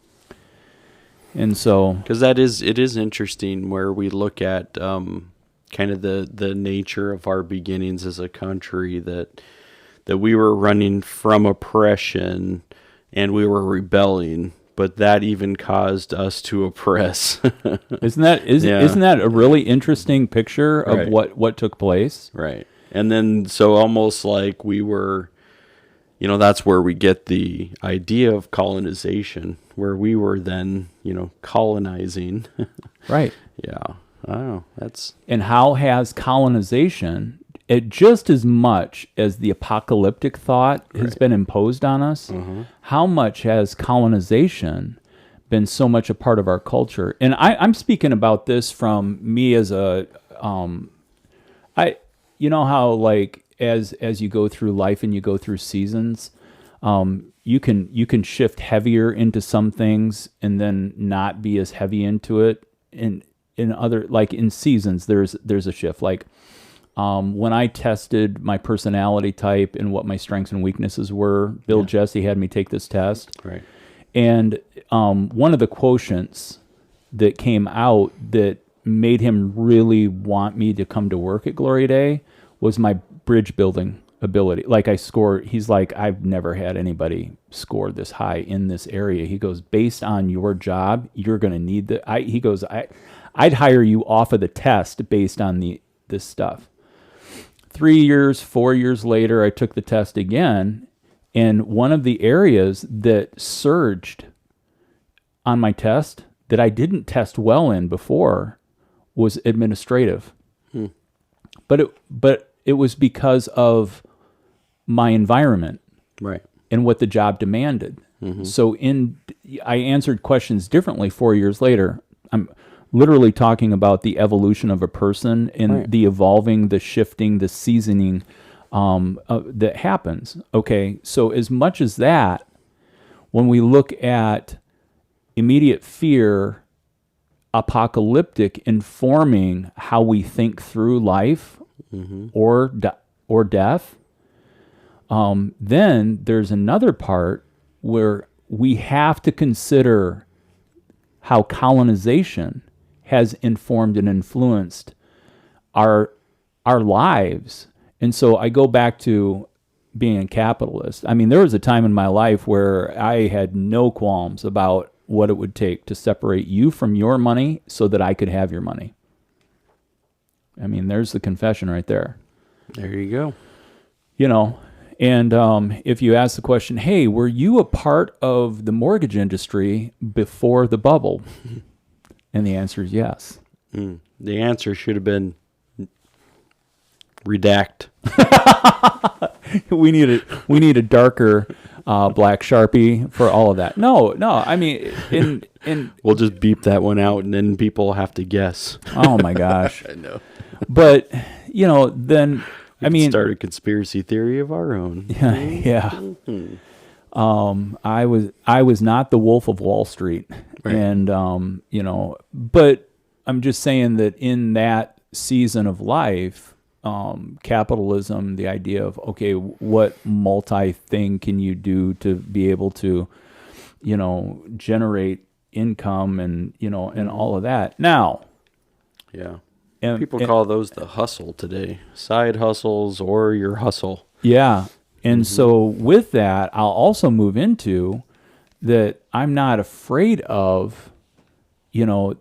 And so, because it is interesting where we look at kind of the nature of our beginnings as a country, that we were running from oppression and we were rebelling, but that even caused us to oppress. Isn't that a really interesting picture of what took place? Right. And then so almost like we were, that's where we get the idea of colonization, where we were then, colonizing. Right. Yeah. I don't know. And how has colonization, just as much as the apocalyptic thought has been imposed on us, how much has colonization been so much a part of our culture? And I'm speaking about this from me as a, how like as you go through life and you go through seasons, you can shift heavier into some things and then not be as heavy into it. In other, like in seasons, there's a shift. Like when I tested my personality type and what my strengths and weaknesses were, Bill Jesse had me take this test. Right. And one of the quotients that came out that made him really want me to come to work at Glory Day was my bridge building ability. Like he's like, I've never had anybody score this high in this area. He goes, based on your job, you're going to need he goes, I'd hire you off of the test based on this stuff. 3 years, 4 years later, I took the test again. And one of the areas that surged on my test that I didn't test well in before was administrative. But it was because of my environment, right, and what the job demanded. So I answered questions differently 4 years later. I'm literally talking about the evolution of a person and the evolving, the shifting, the seasoning that happens. Okay, so as much as that, when we look at immediate fear, apocalyptic informing how we think through life or death, then there's another part where we have to consider how colonization has informed and influenced our lives. And so I go back to being a capitalist. I mean, there was a time in my life where I had no qualms about what it would take to separate you from your money so that I could have your money. I mean, there's the confession right there. There you go. You know, and if you ask the question, hey, were you a part of the mortgage industry before the bubble? And the answer is yes. The answer should have been redact. We need a darker black Sharpie for all of that. No. I mean, we'll just beep that one out, and then people have to guess. Oh my gosh. I know. But then I mean, start a conspiracy theory of our own. Yeah. I was not the Wolf of Wall Street, right. And but I'm just saying that in that season of life, capitalism, the idea of, okay, what multi-thing can you do to be able to, generate income and, and all of that. Now. Yeah. People call those the hustle today. Side hustles or your hustle. Yeah. And so with that, I'll also move into that I'm not afraid of, and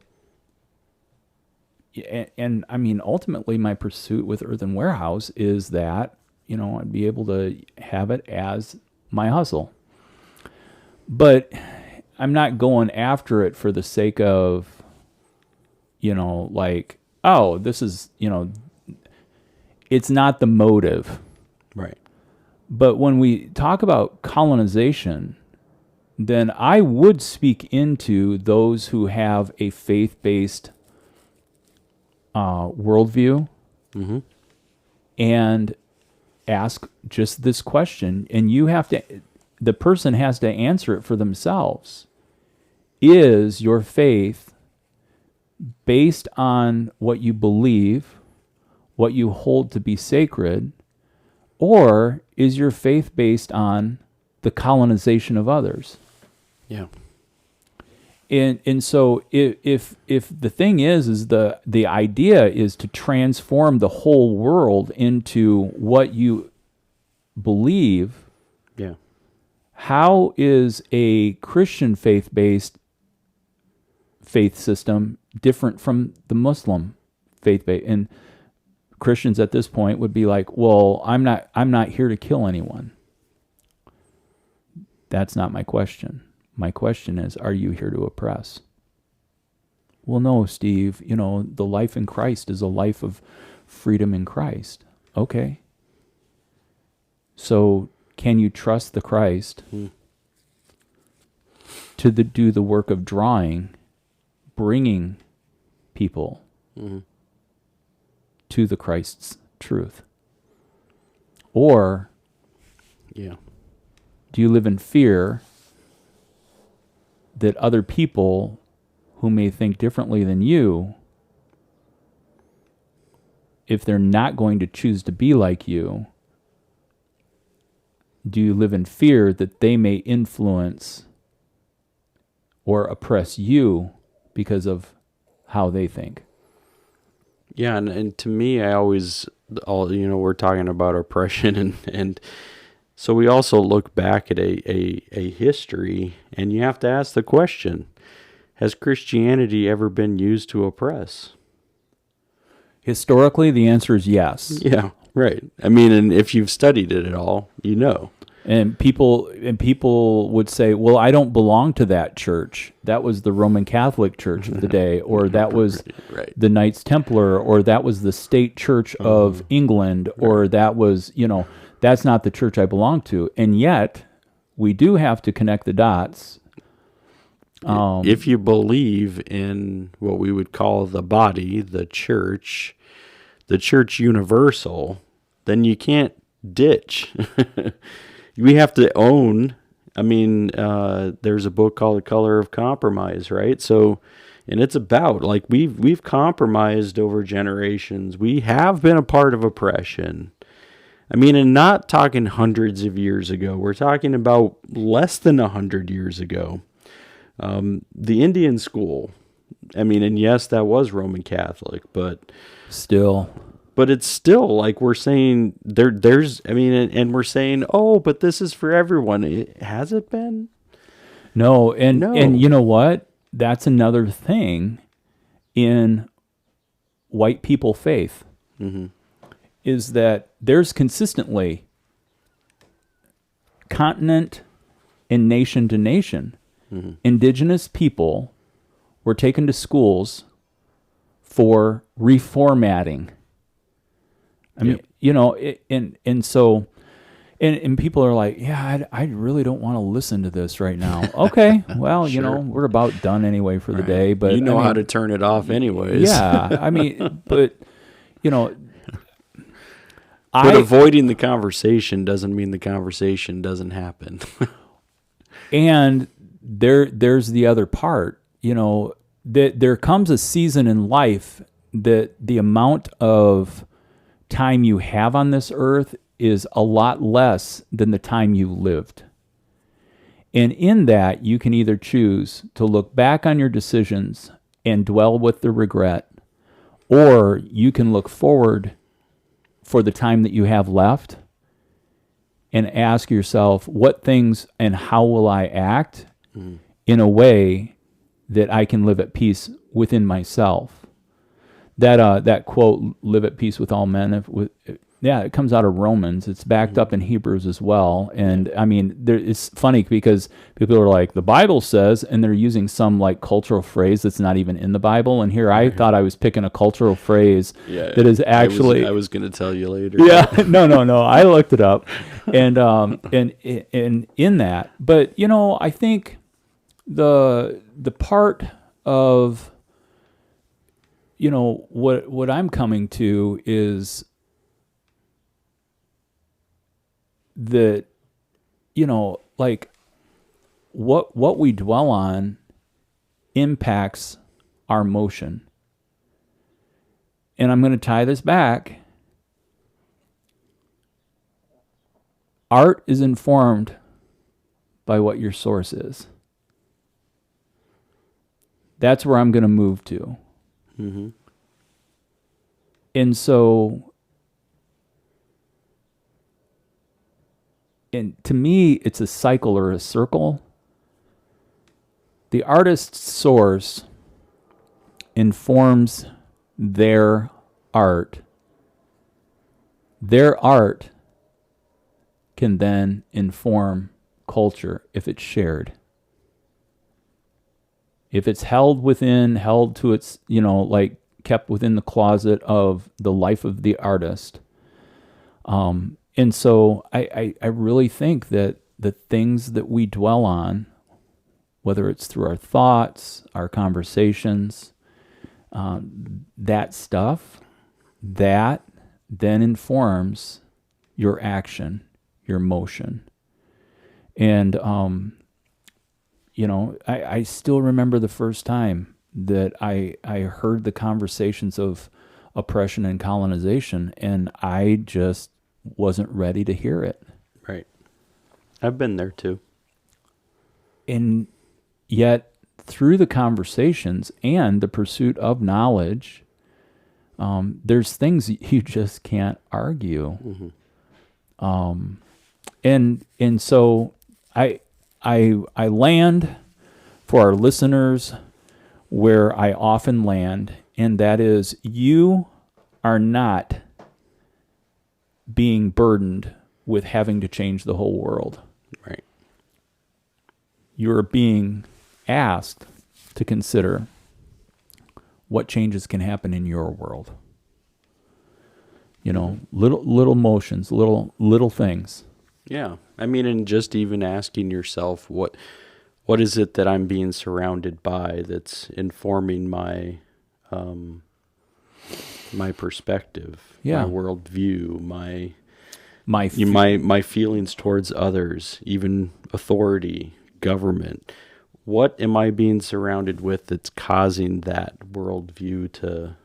I mean, ultimately my pursuit with Earthen Warehouse is that, I'd be able to have it as my hustle. But I'm not going after it for the sake of, like, oh, this is, it's not the motive. Right. But when we talk about colonization, then I would speak into those who have a faith-based worldview and ask just this question, and the person has to answer it for themselves. Is your faith based on what you believe, what you hold to be sacred, or is your faith based on the colonization of others? Yeah. And so if the thing is the idea is to transform the whole world into what you believe, yeah. How is a Christian faith-based faith system different from the Muslim faith-based? And Christians at this point would be like, well, I'm not here to kill anyone. That's not my question. My question is, are you here to oppress? Well, no, Steve, the life in Christ is a life of freedom in Christ. Okay. So can you trust the Christ to do the work of drawing, bringing people to the Christ's truth? Or do you live in fear that other people who may think differently than you, if they're not going to choose to be like you, do you live in fear that they may influence or oppress you because of how they think? Yeah, and to me, we're talking about oppression, and so we also look back at a history, and you have to ask the question, has Christianity ever been used to oppress? Historically, the answer is yes. Yeah, right. I mean, and if you've studied it at all, you know. And people would say, "Well, I don't belong to that church. That was the Roman Catholic Church of the day, or that was Right. the Knights Templar, or that was the State Church of England, or that was, that's not the church I belong to." And yet, we do have to connect the dots. If you believe in what we would call the body, the church universal, then you can't ditch. We have to own. I mean, there's a book called The Color of Compromise, right? So, and it's about, like, we've compromised over generations. We have been a part of oppression. I mean, and not talking hundreds of years ago. We're talking about less than 100 years ago. The Indian school. I mean, and yes, that was Roman Catholic, but it's still like we're saying and we're saying, oh, but this is for everyone. Has it been? No, and No. and you know what? That's another thing in white people faith, is that there's consistently continent and nation to nation. Indigenous people were taken to schools for reformatting. I mean, so people are like, yeah, I really don't want to listen to this right now. Okay, well, Sure. We're about done anyway for the day, but how to turn it off anyways. Yeah, I mean, but But avoiding the conversation doesn't mean the conversation doesn't happen. and there's the other part, that there comes a season in life that the amount of time you have on this earth is a lot less than the time you lived. And in that, you can either choose to look back on your decisions and dwell with the regret, or you can look forward for the time that you have left and ask yourself, what things and how will I act in a way that I can live at peace within myself? That quote, "Live at peace with all men," it comes out of Romans. It's backed up in Hebrews as well. And I mean, it's funny because people are like, the Bible says, and they're using some like cultural phrase that's not even in the Bible. And here I thought I was picking a cultural phrase that is actually. I was going to tell you later. Yeah, no. I looked it up, and in that, but I think the part of what I'm coming to is that like what we dwell on impacts our motion. And I'm going to tie this back. Art is informed by what your source is. That's where I'm going to move to. Mm-hmm. And so, and to me, it's a cycle or a circle. The artist's source informs their art. Their art can then inform culture if it's shared. If it's held to its, like kept within the closet of the life of the artist. And so I really think that the things that we dwell on, whether it's through our thoughts, our conversations, that stuff, that then informs your action, your motion. And, I still remember the first time that I heard the conversations of oppression and colonization, and I just wasn't ready to hear it. Right. I've been there too. And yet, through the conversations and the pursuit of knowledge, There's things you just can't argue. And so I land for our listeners where I often land, and that is, you are not being burdened with having to change the whole world. Right. You're being asked to consider what changes can happen in your world. Little motions, little things. Yeah. I mean, and just even asking yourself, what is it that I'm being surrounded by that's informing my my perspective, Yeah. my worldview, My my feelings towards others, even authority, government. What am I being surrounded with that's causing that worldview to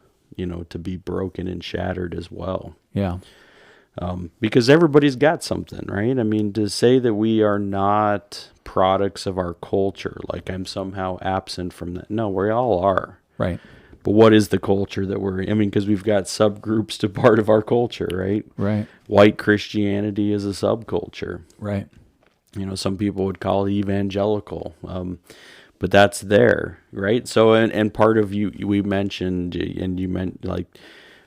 be broken and shattered as well? yeah. Because everybody's got something, right? I mean, to say that we are not products of our culture, like I'm somehow absent from that. No, we all are. Right. But what is the culture that we're in? I mean, because we've got subgroups to part of our culture, right? Right. White Christianity is a subculture. Right. Some people would call it evangelical, but that's there, right? So, and part of we mentioned, and you meant like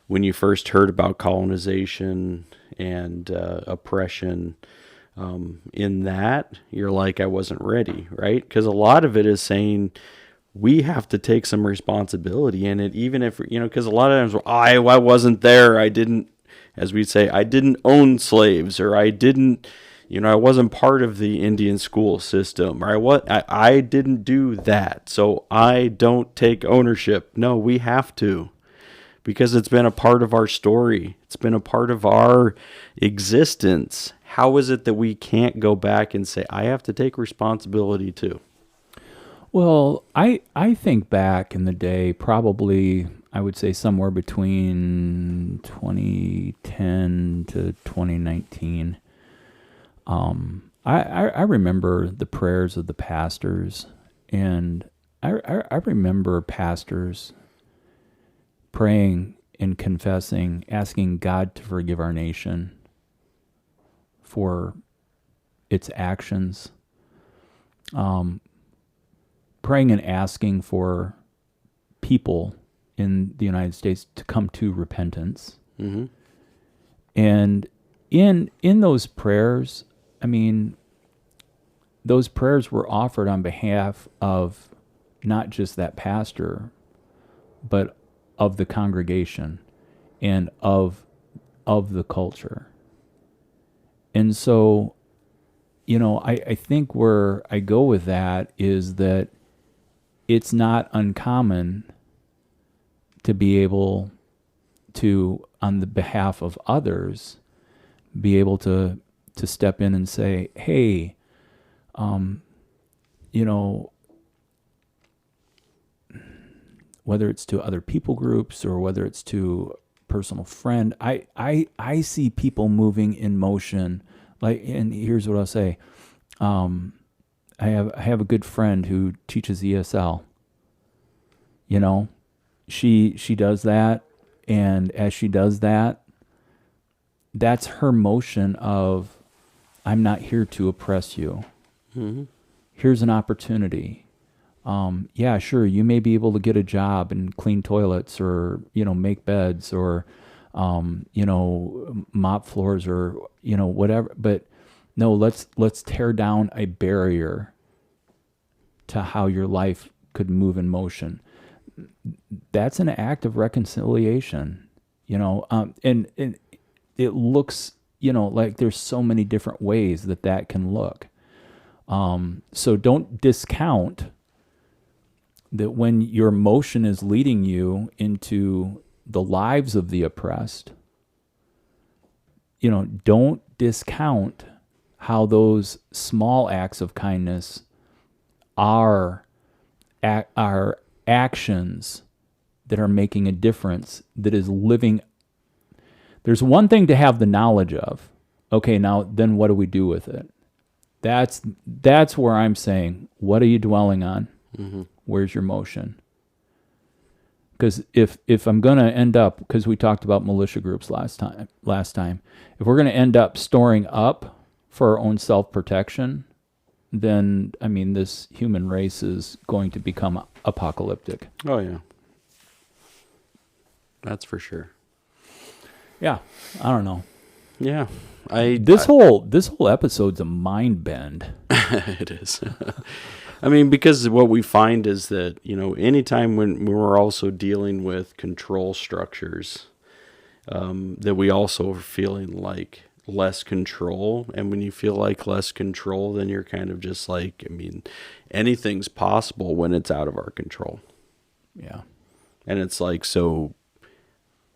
when you first heard about colonization and oppression, in that, you're like, I wasn't ready, right? Because a lot of it is saying we have to take some responsibility in it, even if, because a lot of times, I wasn't there, I didn't, as we say, I didn't own slaves, or I didn't, I wasn't part of the Indian school system, or I didn't do that, so I don't take ownership. No, we have to, because it's been a part of our story. It's been a part of our existence. How is it that we can't go back and say, I have to take responsibility too? Well, I think back in the day, probably I would say somewhere between 2010 to 2019. I remember the prayers of the pastors, and I remember pastors praying and confessing, asking God to forgive our nation for its actions, praying and asking for people in the United States to come to repentance. Mm-hmm. And in those prayers, I mean, those prayers were offered on behalf of not just that pastor, but of the congregation and of the culture. And so, I think where I go with that is that it's not uncommon to be able to, on the behalf of others, be able to step in and say, hey, whether it's to other people groups or whether it's to a personal friend, I see people moving in motion. Like, and here's what I'll say. I have a good friend who teaches ESL. She does that, and as she does that, that's her motion of, I'm not here to oppress you. Mm-hmm. Here's an opportunity. Yeah, sure, you may be able to get a job and clean toilets, or make beds, or mop floors, or whatever. But no, let's tear down a barrier to how your life could move in motion. That's an act of reconciliation, and it looks, like there's so many different ways that can look. So don't discount that when your motion is leading you into the lives of the oppressed. Don't discount how those small acts of kindness are actions that are making a difference, that is living. There's one thing to have the knowledge of. Okay, now then what do we do with it? That's where I'm saying, what are you dwelling on? Mm-hmm. Where's your motion? Because if I'm going to end up, because we talked about militia groups last time, if we're going to end up storing up for our own self-protection, then, I mean, this human race is going to become apocalyptic. Oh, yeah. That's for sure. Yeah, I don't know. Yeah. This whole episode's a mind bend. It is. I mean, because what we find is that, anytime when we're also dealing with control structures, that we also are feeling like less control. And when you feel like less control, then you're kind of just like, I mean, anything's possible when it's out of our control. Yeah. And it's like, so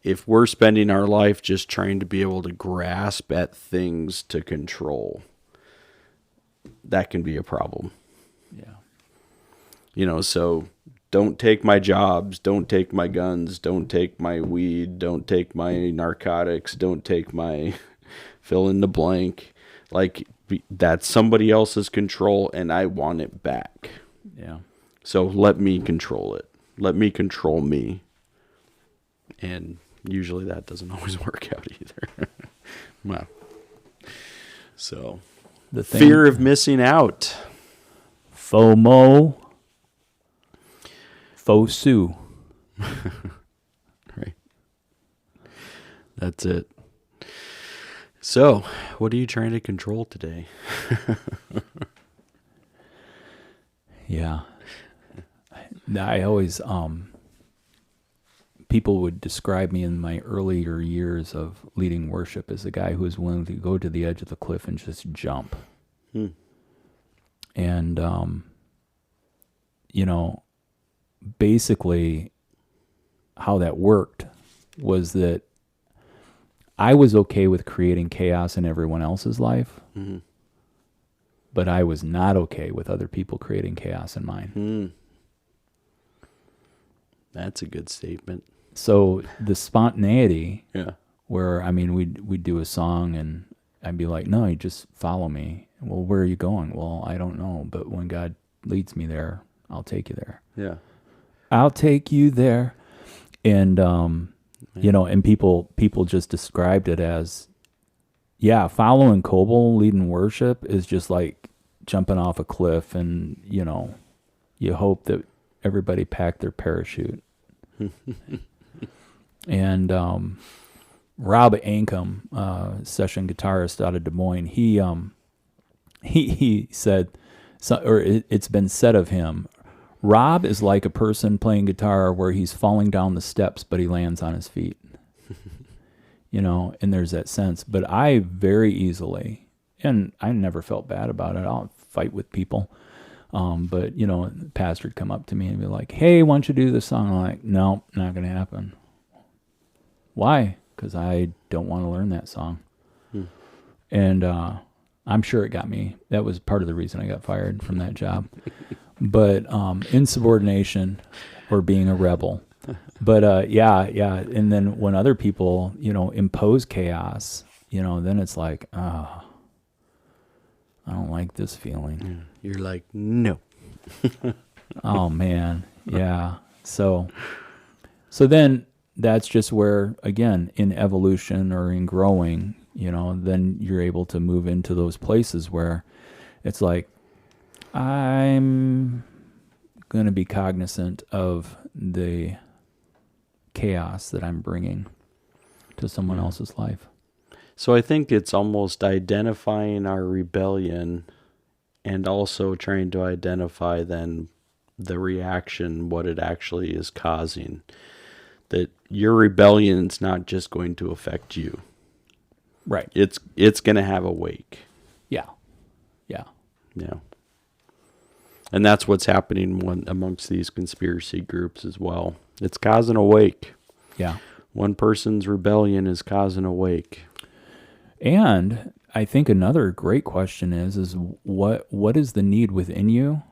if we're spending our life just trying to be able to grasp at things to control, that can be a problem. Yeah. So don't take my jobs, don't take my guns, don't take my weed, don't take my narcotics, don't take my fill in the blank. Like, that's somebody else's control and I want it back. Yeah. So let me control it. Let me control me. And usually that doesn't always work out either. Well, so the fear of missing out. FOMO. FOSU. Right. That's it. So, what are you trying to control today? Yeah. I always, people would describe me in my earlier years of leading worship as a guy who was willing to go to the edge of the cliff and just jump. And, basically how that worked was that I was okay with creating chaos in everyone else's life, but I was not okay with other people creating chaos in mine. That's a good statement. So the spontaneity, yeah, where, I mean, we'd do a song and I'd be like, no, you just follow me. Well, where are you going? Well, I don't know, but when God leads me there, I'll take you there. Yeah. I'll take you there. And, and people just described it as, yeah, following Coble, leading worship is just like jumping off a cliff and, you hope that everybody packed their parachute. And Rob Ancom, session guitarist out of Des Moines, he said, it's been said of him, Rob is like a person playing guitar where he's falling down the steps, but he lands on his feet. And there's that sense. But I very easily, and I never felt bad about it. I'll fight with people. But, the pastor would come up to me and be like, hey, why don't you do this song? I'm like, no, not going to happen. Why? Because I don't want to learn that song. And I'm sure it got me. That was part of the reason I got fired from that job. But insubordination or being a rebel. But yeah. And then when other people, impose chaos, then it's like, I don't like this feeling. You're like, no. Oh, man. Yeah. So then that's just where, again, in evolution or in growing, then you're able to move into those places where it's like, I'm going to be cognizant of the chaos that I'm bringing to someone else's life. So I think it's almost identifying our rebellion and also trying to identify then the reaction, what it actually is causing. That your rebellion is not just going to affect you. Right. It's going to have a wake. Yeah. And that's what's happening amongst these conspiracy groups as well. It's causing a wake. Yeah. One person's rebellion is causing a wake. And I think another great question is what is the need within you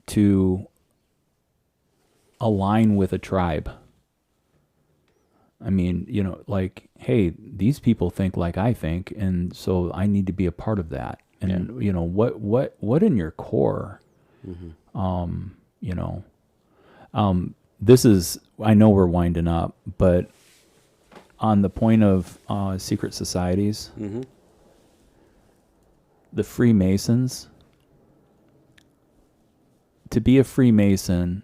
to align with a tribe? I mean, like, hey, these people think like I think, and so I need to be a part of that. And what in your core, this is, I know we're winding up, but on the point of secret societies, the Freemasons, to be a Freemason,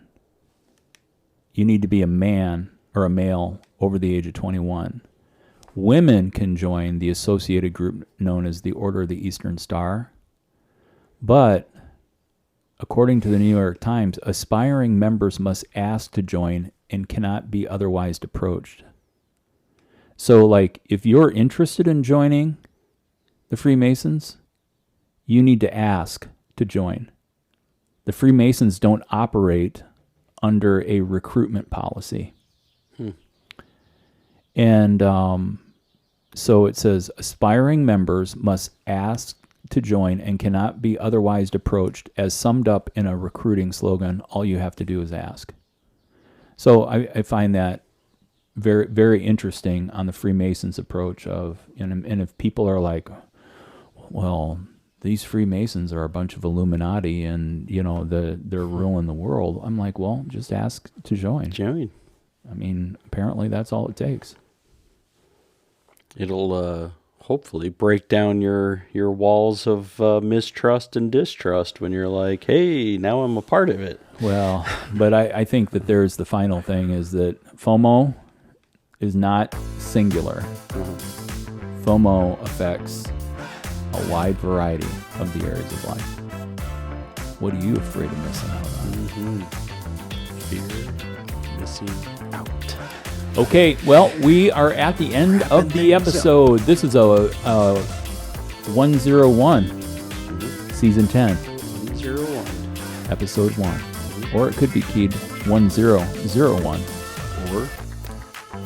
you need to be a man or a male over the age of 21. Women can join the associated group known as the Order of the Eastern Star, but according to the New York Times, aspiring members must ask to join and cannot be otherwise approached. So, like, if you're interested in joining the Freemasons, you need to ask to join. The Freemasons don't operate under a recruitment policy. And so it says, aspiring members must ask to join and cannot be otherwise approached, as summed up in a recruiting slogan, all you have to do is ask. So I find that very, very interesting on the Freemasons approach of, and if people are like, well, these Freemasons are a bunch of Illuminati and, they're ruling the world. I'm like, well, just ask to join. I mean, apparently that's all it takes. It'll hopefully break down your walls of mistrust and distrust when you're like, hey, now I'm a part of it. Well, but I think that there's the final thing is that FOMO is not singular. FOMO affects a wide variety of the areas of life. What are you afraid of missing out on? Fear missing out. Okay, well, we are at the end of the episode. This is a 101, season 10. 101. Episode 1. Or it could be keyed 1001. Or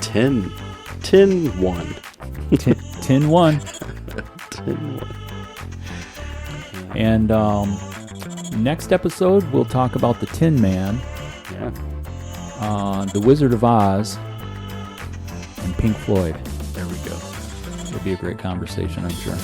10. 10-1. 10-1. 10-1. And next episode, we'll talk about the Tin Man, the Wizard of Oz, and Pink Floyd. There we go. It'll be a great conversation, I'm sure.